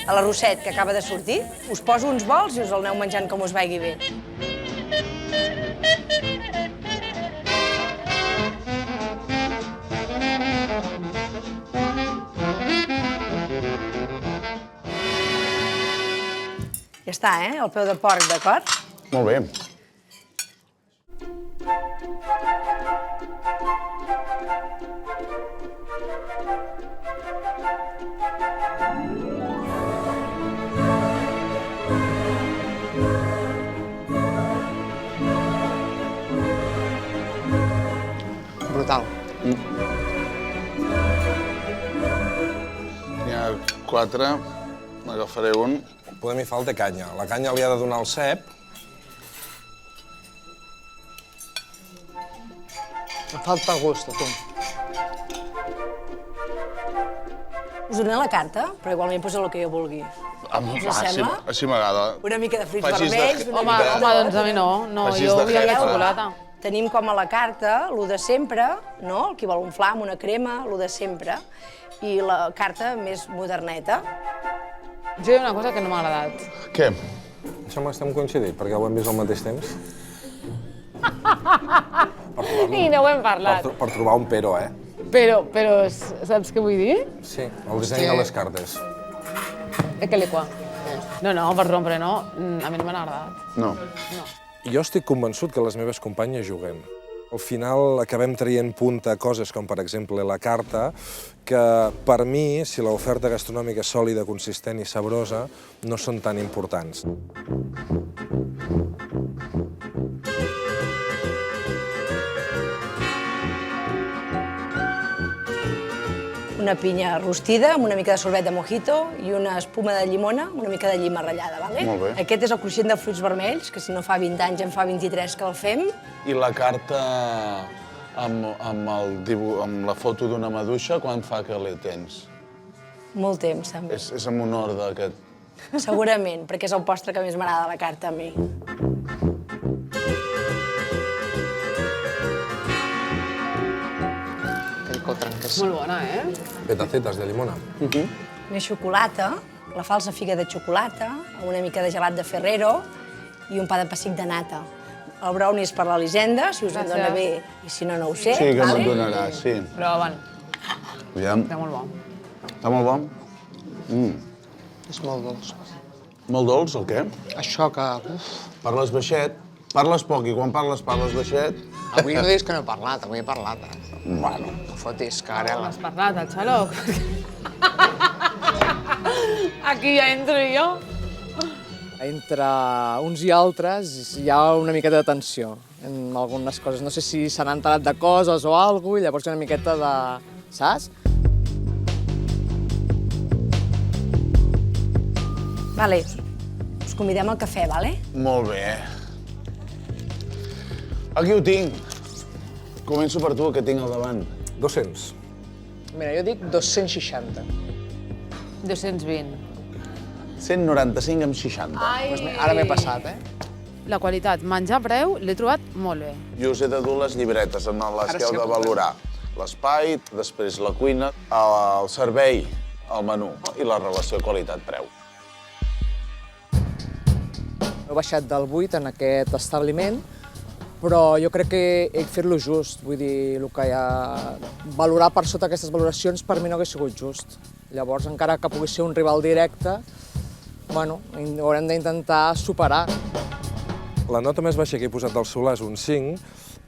A l'arrosset que acaba de sortir, us poso uns bols i us el aneu menjant com us vagi bé. Ja està, el peu de porc, d'acord? Molt bé. Brutal. N'hi ha 4, n'agafaré un. Podem hi falta canya. La canya li ha de donar el cep. Em falta el gust, a tu. Us donaré la carta, però igualment poseu el que jo vulgui. Us sembla? Així m'agrada. Una mica de fruits vermells, Home, doncs a mi no. No, jo vull la xocolata. Tenim com a la carta lo de sempre, no? El que vol un flam, una crema, lo de sempre. I la carta més moderneta. Jo hi ha una cosa que no m'ha agradat. Què? Em sembla que estem coincidint, perquè ho hem vist al mateix temps. I no ho hem parlat. Per trobar un pero, Però, saps què vull dir? Sí, el disseny de les cartes. Que li qua? No, per rompre, no. A mi no m'ha agradat. No. Jo estic convençut que les meves companyes juguen. Al final acabem traient punta a coses com, per exemple, la carta, que per mi, si l'oferta gastronòmica és sòlida, consistent i sabrosa, no són tan importants. Una pinya rostida amb una mica de sorbet de mojito i una espuma de llimona, una mica de llima ratllada, vale? Molt bé. Aquest és el cruixent de fruits vermells, que si no fa 20 anys en fa 23 que el fem. I la carta amb la foto d'una maduixa, quan fa que la tens? Molt temps, també. És en honor d'aquest... Segurament, perquè és el postre que més m'agrada la carta a mi. Molt bona, Petacetes de limona. Més xocolata, la falsa figa de xocolata, amb una mica de gelat de Ferrero i un pa de pessic de nata. El brownie és per l'Elisenda, si us en dona bé, i si no, no ho sé. Sí, que me'n donarà, sí. Prova'n. Aviam. Està molt bo. Està molt bo? És molt dolç. Molt dolç, el què? Això que... Parles baixet, parles poc, i quan parles baixet... Avui no diguis que no he parlat, avui he parlat. Bueno. No fotis, cagarela. Has parlat, el xaloc. Aquí ja entro jo. Entre uns i altres hi ha una miqueta de tensió en algunes coses. No sé si se n'han enterat de coses o alguna cosa, i llavors hi ha una miqueta de... saps? Vale, us convidem al cafè, vale? Molt bé. Aquí ho tinc. Començo per tu, que tinc al davant. 200. Mira, jo dic 260. 220. 195 amb 60. Pues ara m'he passat, La qualitat, menjar-preu, l'he trobat molt bé. I us he de dur les llibretes en les que heu de valorar. l'espai, després la cuina, el servei, el menú i la relació qualitat-preu. He baixat del 8 en aquest establiment, però jo crec que he de fer-lo just. Vull dir, el que hi ha... Valorar per sota aquestes valoracions per mi no hauria sigut just. Llavors, encara que pugui ser un rival directe, bueno, haurem d'intentar superar. La nota més baixa que he posat del Solà és un 5,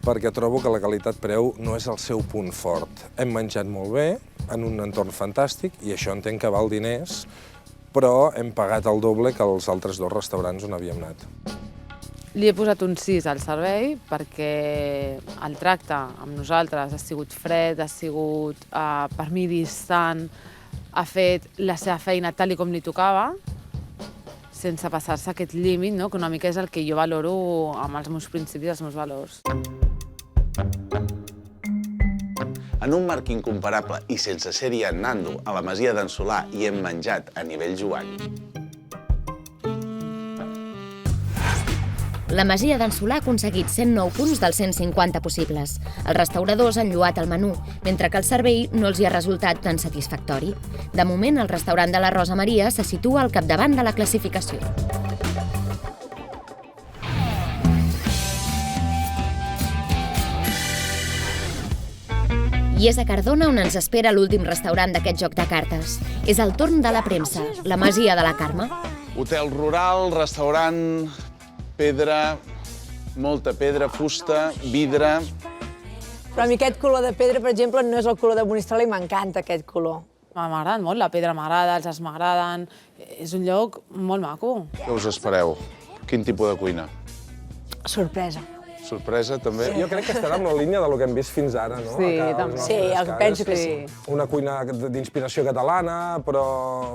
perquè trobo que la qualitat-preu no és el seu punt fort. Hem menjat molt bé, en un entorn fantàstic, i això entenc que val diners, però hem pagat el doble que els altres dos restaurants on havíem anat. Li he posat un 6 al servei perquè el tracte amb nosaltres ha sigut fred, ha sigut per mi distant, ha fet la seva feina tal com li tocava, sense passar-se aquest límit, que una mica és el que jo valoro amb els meus principis i els meus valors. En un marc incomparable i sense ser-hi anant a la masia d'en Solà hi hem menjat a nivell Joan. La masia d'en Solà ha aconseguit 109 punts dels 150 possibles. Els restauradors han lloat el menú, mentre que el servei no els hi ha resultat tan satisfactori. De moment, el restaurant de la Rosa Maria se situa al capdavant de la classificació. I és a Cardona on ens espera l'últim restaurant d'aquest joc de cartes. És el torn de la premsa, la masia de la Carme. Hotel rural, restaurant, pedra, molta pedra, fusta, vidre... Però a mi aquest color de pedra, per exemple, no és el color de Monistrol i m'encanta aquest color. M'agrada molt, la pedra m'agrada, els asms m'agraden. És un lloc molt maco. Què us espereu? Quin tipus de cuina? Sorpresa. Sorpresa, també? Jo crec que estarà en la línia del que hem vist fins ara, no? Sí, també. Sí, penso que sí. Una cuina d'inspiració catalana, però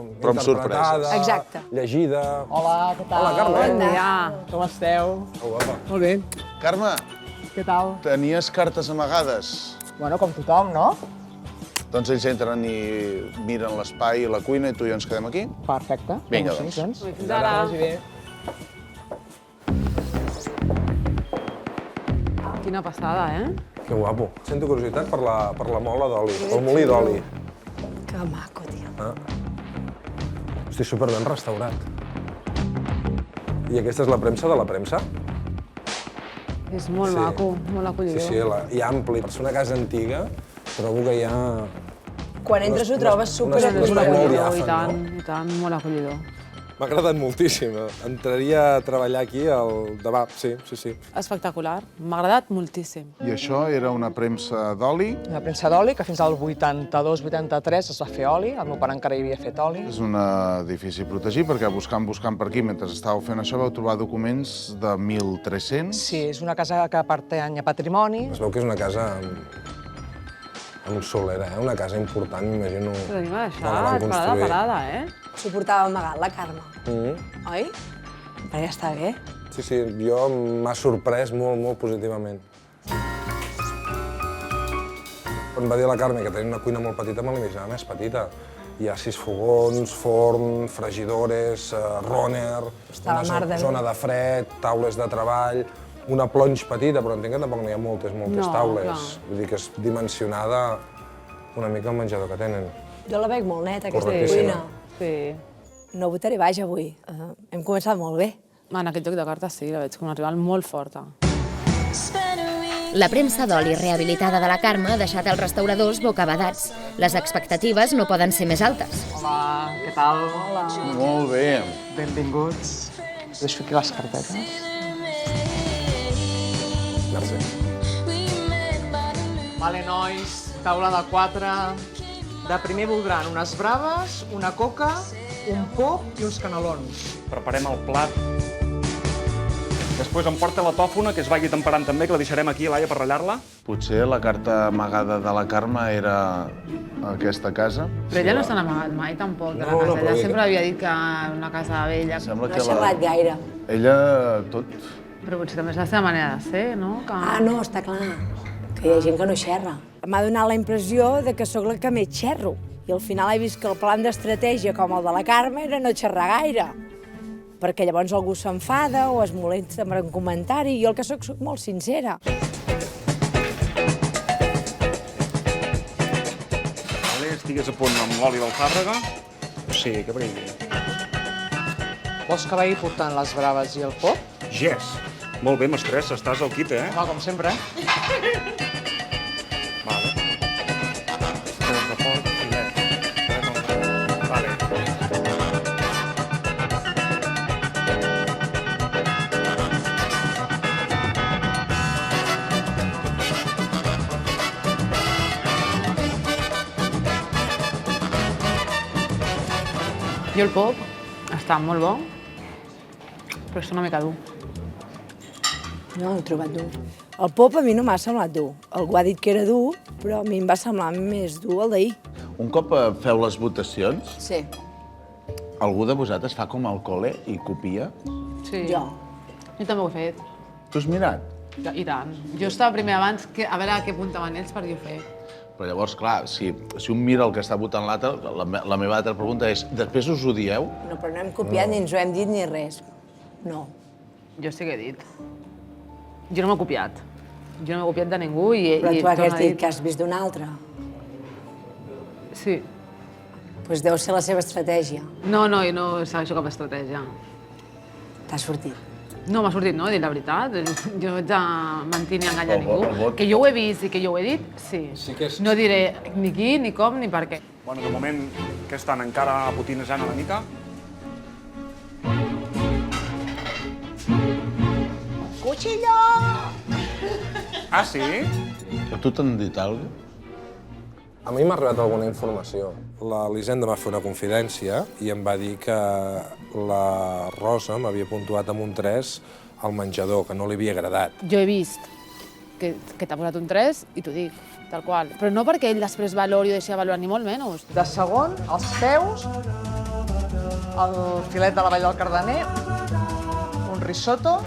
amb sorpreses. Exacte. Llegida... Hola, què tal? Hola, Carme. Bon dia. Com esteu? Oh, guapa. Molt bé. Carme, Què tal? tenies cartes amagades. Bueno, com tothom, no? Doncs ells entren i miren l'espai i la cuina i tu i jo ens quedem aquí? Perfecte. Vinga, doncs. Fins ara. Quina passada, Que guapo. Sento curiositat per la mola d'oli, pel molí d'oli. Que maco, tio. Estic superben restaurat. I aquesta és la premsa de la premsa? És molt maco, molt acollidor. Sí, i ampli. Per ser una casa antiga, trobo que hi ha... Quan entres ho trobes superacollidor. I tant, molt acollidor. M'ha agradat moltíssim. Entraria a treballar aquí al demà, sí. Espectacular, m'ha agradat moltíssim. I això era una premsa d'oli? Una premsa d'oli que fins al 82-83 es va fer oli. El meu pare encara hi havia fet oli. És un edifici protegit perquè buscant per aquí, mentre estàveu fent això, vau trobar documents de 1300. Sí, és una casa que pertany a patrimoni. Es veu que és una casa amb solera, una casa important, m'imagino. Però anem a deixar parada, S'ho portava amagat, la Carme. Oi? Però ja està bé. Sí, jo m'ha sorprès molt positivament. Quan va dir la Carme que tenia una cuina molt petita, me l'imaginava més petita. Hi ha 6 fogons, forn, fregidores, runner, una zona de fred, taules de treball, una plonge petita, però entenc que tampoc n'hi ha moltes taules. Vull dir que és dimensionada una mica el menjador que tenen. Jo la veig molt neta, aquesta cuina. Sí. No votaré baix avui. Hem començat molt bé. En aquest joc de cartes sí, la veig com una rival molt forta. La premsa d'oli rehabilitada de la Carme ha deixat els restauradors bocabadats. Les expectatives no poden ser més altes. Hola, què tal? Hola. Molt bé. Benvinguts. Deixo aquí les carpetes. Merci. Vale, nois, taula de 4. De primer voldran unes braves, una coca, un pop i uns canelons. Preparem el plat. Després em porta la tòfona, que es vagi temperant també, que la deixarem aquí, Laia, per ratllar-la. Potser la carta amagada de la Carme era aquesta casa. Però ella no s'ha amagat mai, tampoc, de la casa. Ella sempre havia dit que era una casa vella. Sembla No ha xerrat gaire. Ella tot... Però potser també és la seva manera de ser, no? No, està clar. Que hi ha gent que no xerra. M'ha donat la impressió de que sóc la que més xerro. I al final he vist que el plan d'estratègia, com el de la Carme, era no xerrar gaire. Perquè llavors algú s'enfada o es molesta amb un comentari. Jo el que soc molt sincera. estigués a punt amb l'oli d'alfàbrega. Sí, que brilli. Vols que vagi portant les braves i el pop? Yes. Molt bé, mestressa, estàs al quite, eh? Com sempre. Vale. Peus de porc, filet. Vale. I el pop està molt bo, però està una mica dur. No, l'he trobat dur. El pop a mi no m'ha semblat dur. Algú ha dit que era dur, però a mi em va semblar més dur el d'ahir. Un cop feu les votacions, Sí. algú de vosaltres fa com al col·le i copia? Sí. Jo. Jo també ho he fet. Tu has mirat? I tant. Jo estava primer abans a veure què apuntaven ells per jo fer. Però llavors, clar, si un mira el que està votant l'altre, la meva altra pregunta és, després us ho dieu? No, però no hem copiat ni ens ho hem dit ni res. No. Jo sí que he dit. Jo no m'he copiat. Jo no m'he copiat de ningú i... Però tu has dit que has vist d'un altre. Sí. Doncs deu ser la seva estratègia. No, jo no segueixo cap estratègia. T'ha sortit. No, m'ha sortit, no, he dit la veritat. Jo no haig de mentir ni enganyar ningú. Que jo ho he vist i que jo ho he dit, sí. No diré ni qui, ni com, ni per què. Bueno, de moment, que estan encara potinejant una mica. Cuchillo! Ah, sí? A tu t'han dit alguna cosa? A mi m'ha arribat alguna informació. L'Elisenda va fer una confidència i em va dir que la Rosa m'havia puntuat amb un 3 al menjador, que no li havia agradat. Jo he vist que t'ha posat un 3 i t'ho dic, tal qual. Però no perquè ell després valori o deixi de valorar, ni molt menys. De segon, els peus, el filet de la vall del Cardener, un risotto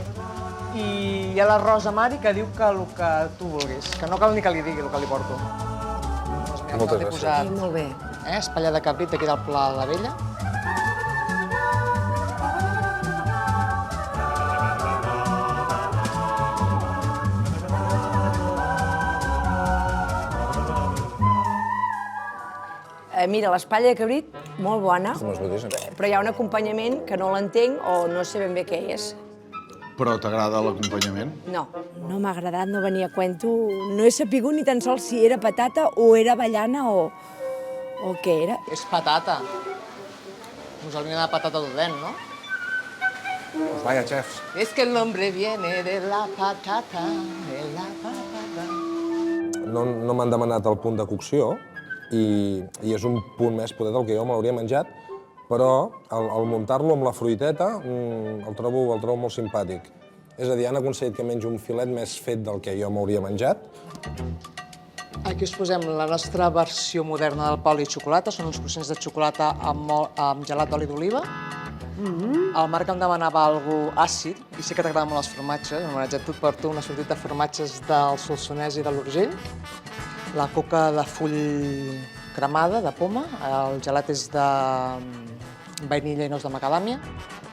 i hi ha la Rosa Mari que diu que el que tu vulguis, que no cal ni que li digui el que li porto. Moltes gràcies. Molt bé. Espatlla de cabrit aquí del Pla de la Vella. Mira, l'espatlla de cabrit, molt bona, Com es botíssim. però hi ha un acompanyament que no l'entenc o no sé ben bé què és. Però t'agrada l'acompanyament? No, no m'ha agradat, no venia a cuento. No he sapigut ni tan sols si era patata o era avellana o què era. És patata. Nos olvida de patata d'Odén, ¿no? Pues vaya, chefs. Es que el nombre viene de la patata, de la patata. No m'han demanat el punt de cocció i és un punt més poder del que jo me l'hauria menjat, però al muntar-lo amb la fruiteta el trobo molt simpàtic. És a dir, han aconseguit que mengi un filet més fet del que jo m'hauria menjat. Aquí us posem la nostra versió moderna del pa oli i xocolata. Són uns croissants de xocolata amb gelat d'oli d'oliva. El Marc em demanava alguna cosa àcid, i sé que t'agraden molt els formatges. En homenatge a tu et porto una sortida de formatges del Solsonès i de l'Urgell. La coca de full cremada, de poma. El gelat és de vainilla i nous de macadàmia.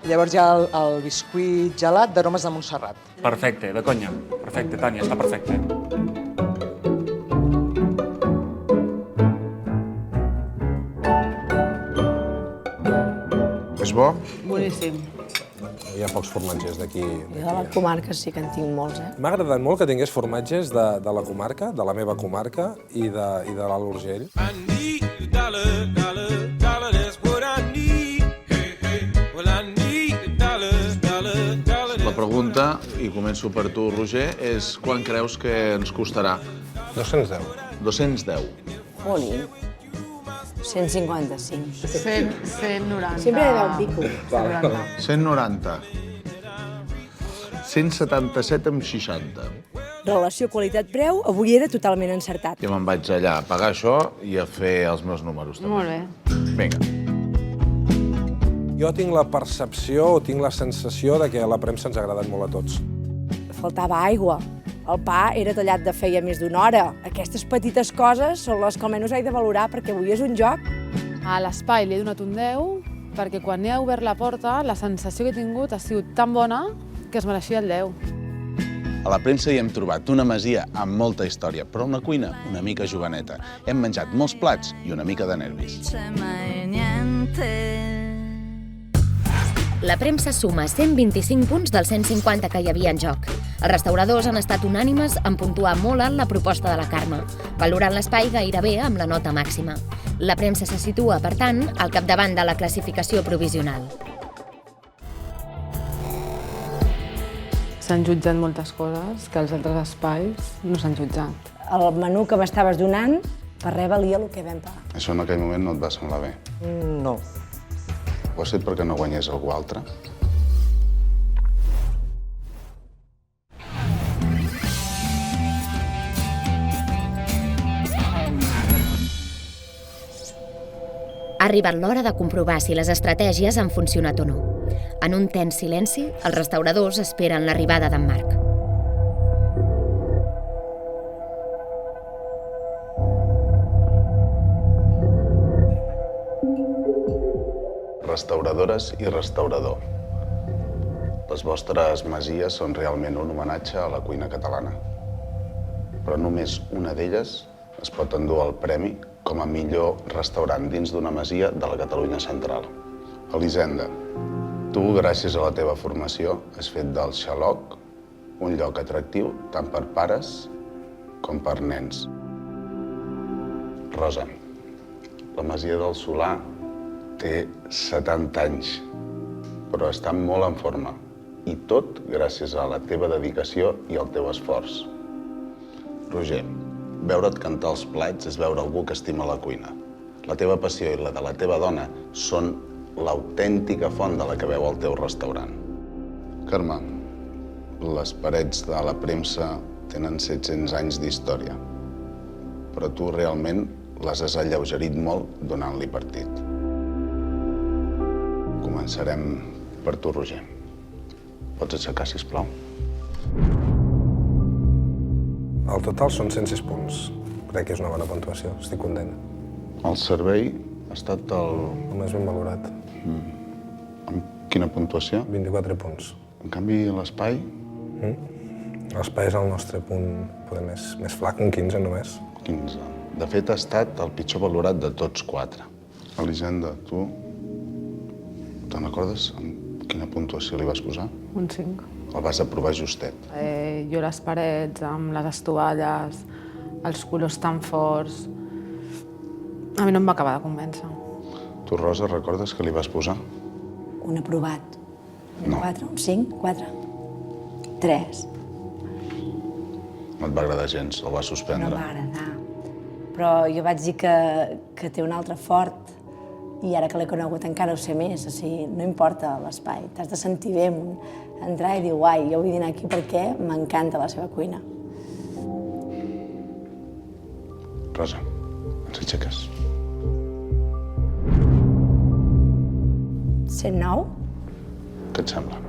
Llavors hi ha el biscuit gelat d'aromes de Montserrat. Perfecte, de conya. Perfecte, Tània, està perfecte. És bo? Boníssim. Hi ha pocs formatgers d'aquí. Jo de la comarca sí que en tinc molts, M'ha agradat molt que tingués formatges de la comarca, de la meva comarca i de l'Alt Urgell. La pregunta, i començo per tu, Roger, és quan creus que ens costarà? 210. 210. Jolín. 155. 190. Sempre he de pico. 190. 177 amb 60. Relació qualitat-preu, avui era totalment encertat. Jo me'n vaig allà a pagar això i a fer els meus números, també. Molt bé. Vinga. Jo tinc la percepció o tinc la sensació de que a la premsa ens ha agradat molt a tots. Faltava aigua. El pa era tallat de feia més d'una hora. Aquestes petites coses són les que almenys he de valorar perquè avui és un joc. A l'espai li he donat un 10 perquè quan he obert la porta la sensació que he tingut ha sigut tan bona que es mereixia el 10. A la premsa hi hem trobat una masia amb molta història, però una cuina una mica joveneta. Hem menjat molts plats i una mica de nervis. La premsa suma 125 punts dels 150 que hi havia en joc. Els restauradors han estat unànimes en puntuar molt alt la proposta de la Carme, valorant l'espai gairebé amb la nota màxima. La premsa se situa, per tant, al capdavant de la classificació provisional. S'han jutjat moltes coses que als altres espais no s'han jutjat. El menú que m'estaves donant, per res valia el que vam pagar. Això en aquell moment no et va semblar bé? No. Ho has fet perquè no guanyés algú altre? Ha arribat l'hora de comprovar si les estratègies han funcionat o no. En un tens silenci, els restauradors esperen l'arribada d'en Marc. Restauradores i restaurador. Les vostres masies són realment un homenatge a la cuina catalana. Però només una d'elles es pot endur el premi com a millor restaurant dins d'una masia de la Catalunya central. Elisenda, tu, gràcies a la teva formació, has fet del Xaloc un lloc atractiu tant per pares com per nens. Rosa, la masia del Solà té 70 anys, però està molt en forma. I tot gràcies a la teva dedicació i al teu esforç. Roger, veure't cantar els plats és veure algú que estima la cuina. La teva passió i la de la teva dona són l'autèntica font de la que veu el teu restaurant. Carme, les parets de la premsa tenen 700 anys d'història, però tu realment les has alleugerit molt donant-li partit. Començarem per tu, Roger. Pots aixecar, sisplau? El total són 106 punts. Crec que és una bona puntuació, estic content. El servei ha estat el més ben valorat. Amb quina puntuació? 24 punts. En canvi, l'espai? L'espai és el nostre punt poder més flac, un 15 només. 15. De fet, ha estat el pitjor valorat de tots 4. Elisenda, tu te'n recordes amb quina puntuació li vas posar? Un 5. El vas aprovar justet. Jo les parets, amb les estovalles, els colors tan forts... A mi no em va acabar de convèncer. Tu, Rosa, recordes que li vas posar? Un aprovat. No. 4, un 5, 4. 3. No et va agradar gens, el vas suspendre. No em va agradar. Però jo vaig dir que té un altre fort. I ara que l'he conegut encara ho sé més, o sigui, no importa l'espai, t'has de sentir bé, entrar i dir, uai, jo vull dinar aquí perquè m'encanta la seva cuina. Rosa, ens aixeques. 109? Què et sembla?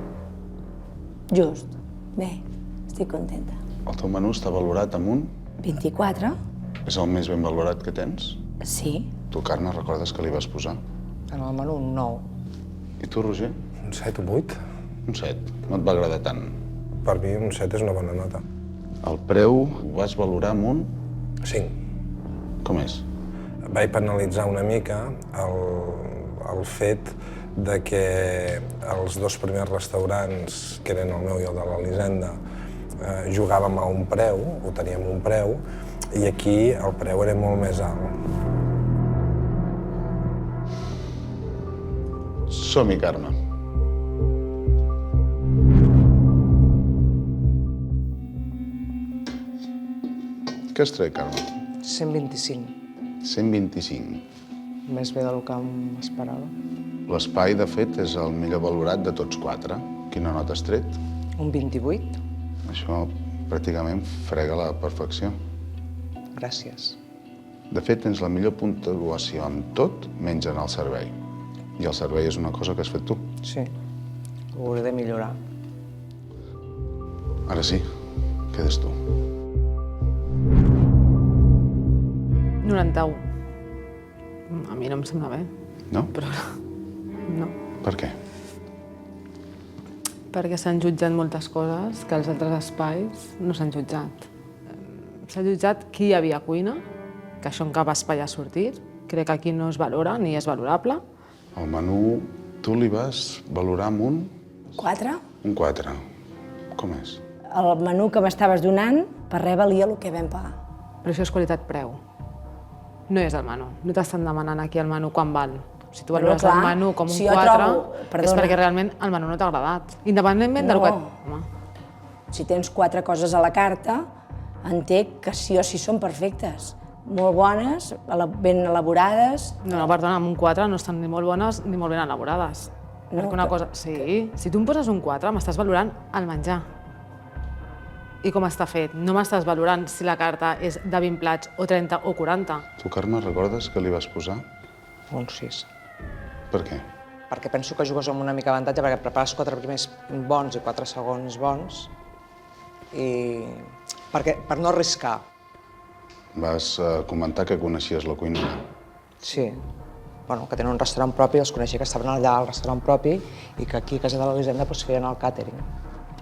Just. Bé, estic contenta. El teu menú està valorat amb un? 24? És el més ben valorat que tens? Sí. Tu, Carme, recordes que li vas posar? En el menú, un 9. I tu, Roger? Un 7 o 8. Un 7. No et va agradar tant? Per mi un 7 és una bona nota. El preu ho vas valorar amb un? 5. Com és? Vaig penalitzar una mica el fet de que els dos primers restaurants, que eren el meu i el de l'Elisenda, jugàvem a un preu, o teníem un preu, i aquí el preu era molt més alt. Som-hi, Carme. Què has tret, Carme? 125. 125. Més bé del que m'esperava. L'espai, de fet, és el millor valorat de tots 4. Quina nota has tret? Un 28. Això pràcticament frega la perfecció. Gràcies. De fet, tens la millor puntuació amb tot, menys en el servei. I el servei és una cosa que has fet tu. Sí, ho hauré de millorar. Ara sí, quedes tu. 91. A mi no em sembla bé. No? Però no. Per què? Perquè s'han jutjat moltes coses que als altres espais no s'han jutjat. S'ha jutjat qui hi havia a cuina, que això en cap espai ha sortit. Crec que aquí no es valora ni és valorable. El menú, tu li vas valorar amb un? 4. Un 4. Com és? El menú que m'estaves donant, per res valia el que vam pagar. Però això és qualitat-preu. No és el menú. No t'estan demanant aquí el menú quan val. Si tu valores el menú com un 4, és perquè realment el menú no t'ha agradat. Independentment del que... Si tens 4 coses a la carta, entenc que sí o sí són perfectes. Molt bones, ben elaborades. No, perdona, amb un 4 no estan ni molt bones ni molt ben elaborades. Perquè una cosa... Sí, si tu em poses un 4, m'estàs valorant el menjar. I com està fet. No m'estàs valorant si la carta és de 20 plats o 30 o 40. Tu, Carme, recordes que li vas posar? Un 6. Per què? Perquè penso que jugues amb una mica avantatge, perquè prepares 4 primers bons i 4 segons bons, i per no arriscar. Vas comentar que coneixies la cuina. Sí. Bueno, que tenen un restaurant propi, els coneixia que estaven allà al restaurant propi i que aquí a casa de l'Elisenda feien el càtering.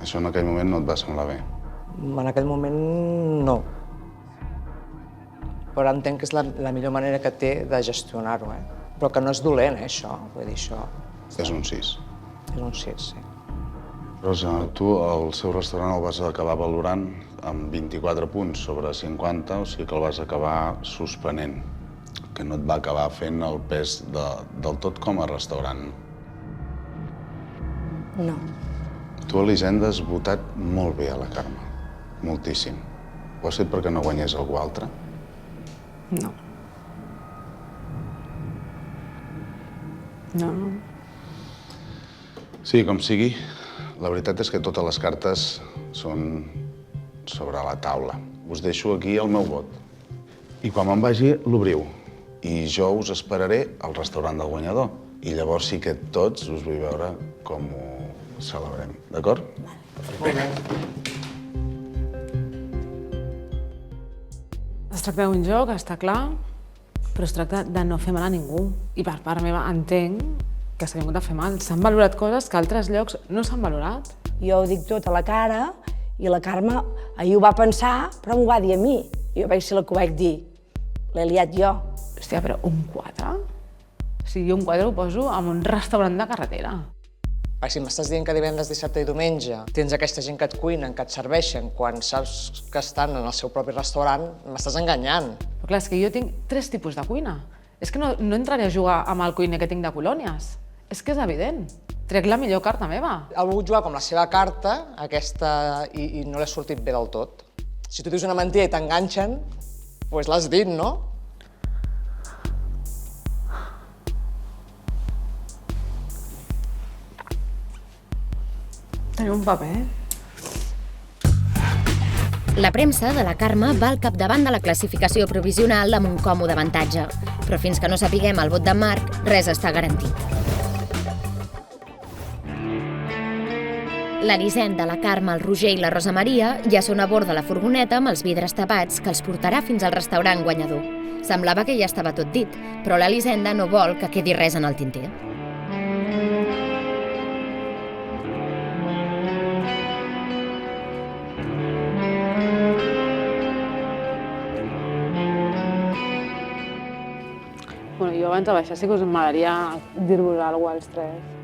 Això en aquell moment no et va semblar bé? En aquell moment no. Però entenc que és la millor manera que té de gestionar-ho, Però que no és dolent, això. Vull dir, això... És un 6. És un 6, sí. Rosa, tu el seu restaurant el vas acabar valorant amb 24 punts sobre 50, o sigui que el vas acabar suspenent, que no et va acabar fent el pes del tot com a restaurant. No. Tu, Elisenda, has votat molt bé a la Carme. Moltíssim. Ho has fet perquè no guanyés algú altre? No. No. Sí, com sigui, la veritat és que totes les cartes són sobre la taula. Us deixo aquí el meu vot. I quan me'n vagi, l'obriu. I jo us esperaré al restaurant del guanyador. I llavors sí que tots us vull veure com ho celebrem. D'acord? Molt bé. Es tracta d'un joc, està clar, però es tracta de no fer mal a ningú. I per part meva entenc que s'ha vingut a fer mal. S'han valorat coses que a altres llocs no s'han valorat. Jo ho dic tot a la cara i la Carme ahir ho va pensar, però m'ho va dir a mi. Jo vaig ser la que ho vaig dir. L'he liat jo. Hòstia, però un 4? O sigui, jo un 4 ho poso en un restaurant de carretera. Si m'estàs dient que divendres, dissabte i diumenge tens aquesta gent que et cuinen, que et serveixen, quan saps que estan en el seu propi restaurant, m'estàs enganyant. Però clar, és que jo tinc 3 tipus de cuina. És que no entraré a jugar amb el cuiner que tinc de colònies. És que és evident. Trec la millor carta meva. Ha volgut jugar com la seva carta, aquesta, i no l'ha sortit bé del tot. Si tu dius una mentida i t'enganxen, doncs l'has dit, no? Teniu un paper? La premsa de la Carme va al capdavant de la classificació provisional amb un còmode avantatge. Però fins que no sapiguem el vot d'en Marc, res està garantit. L'Elisenda, la Carme, el Roger i la Rosa Maria ja són a bord de la furgoneta amb els vidres tapats que els portarà fins al restaurant guanyador. Semblava que ja estava tot dit, però l'Elisenda no vol que quedi res en el tinter. Bueno, jo abans de baixar sí que us m'agradaria dir-vos alguna cosa als 3.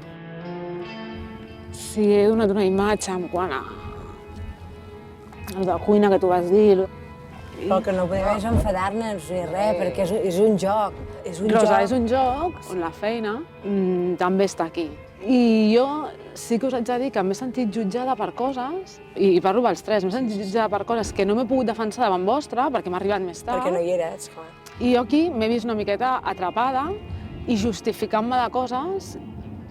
Si he donat una imatge en quant a la cuina que tu vas dir... Però el que no podem és enfadar-nos ni res, perquè és un joc. Rosa, és un joc on la feina també està aquí. I jo sí que us haig de dir que m'he sentit jutjada per coses, i parlo pels 3, m'he sentit jutjada per coses que no m'he pogut defensar davant vostra, perquè m'ha arribat més tard. Perquè no hi eres, clar. I jo aquí m'he vist una miqueta atrapada i justificant-me de coses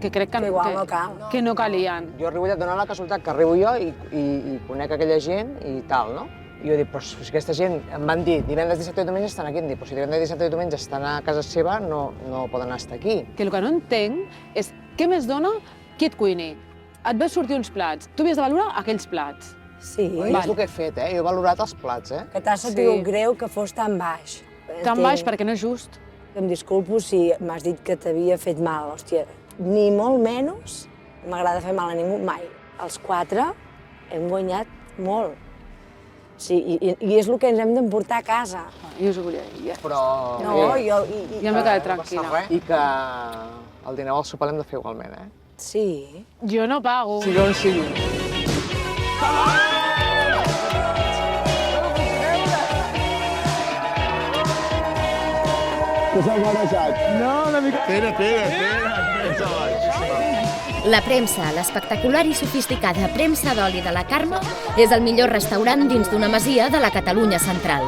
que crec que no calien. Jo arribo a donar la casualitat que arribo jo i conec aquella gent i tal, no? I jo dic, però si aquesta gent em van dir divendres, dissabte i diumenge estan aquí, em dic, però si divendres, dissabte i diumenge estan a casa seva, no poden estar aquí. Que el que no entenc és què més dona qui et cuini. Et ve sortir uns plats, tu havies de valorar aquells plats. Sí. És el que he fet, jo he valorat els plats, Que t'ha sabut greu que fos tan baix. Tan baix perquè no és just. Em disculpo si m'has dit que t'havia fet mal, hòstia. Ni molt menys m'agrada fer mal a ningú, mai. els 4 hem guanyat molt. Sí, i és el que ens hem d'emportar a casa. Jo us ho volia dir. Però... No, jo... Ja m'he quedat tranquil·la. I que el dinar o el sopar l'hem de fer igualment, eh? Sí. Jo no pago. Sigui on sigui. Que s'ha marejat. No, una mica... Espera. La premsa, l'espectacular i sofisticada premsa d'oli de la Carme, és el millor restaurant dins d'una masia de la Catalunya central.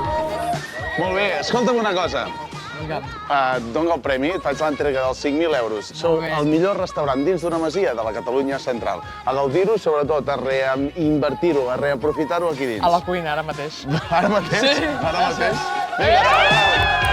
Molt bé, escolta'm una cosa. Et dono el premi, et faig l'entrega dels 5.000 euros. Sou el millor restaurant dins d'una masia de la Catalunya central. A gaudir-ho, sobretot, a reinvertir-ho, a reaprofitar-ho aquí dins. A la cuina, ara mateix. Ara mateix? Sí. Ara mateix? Vinga!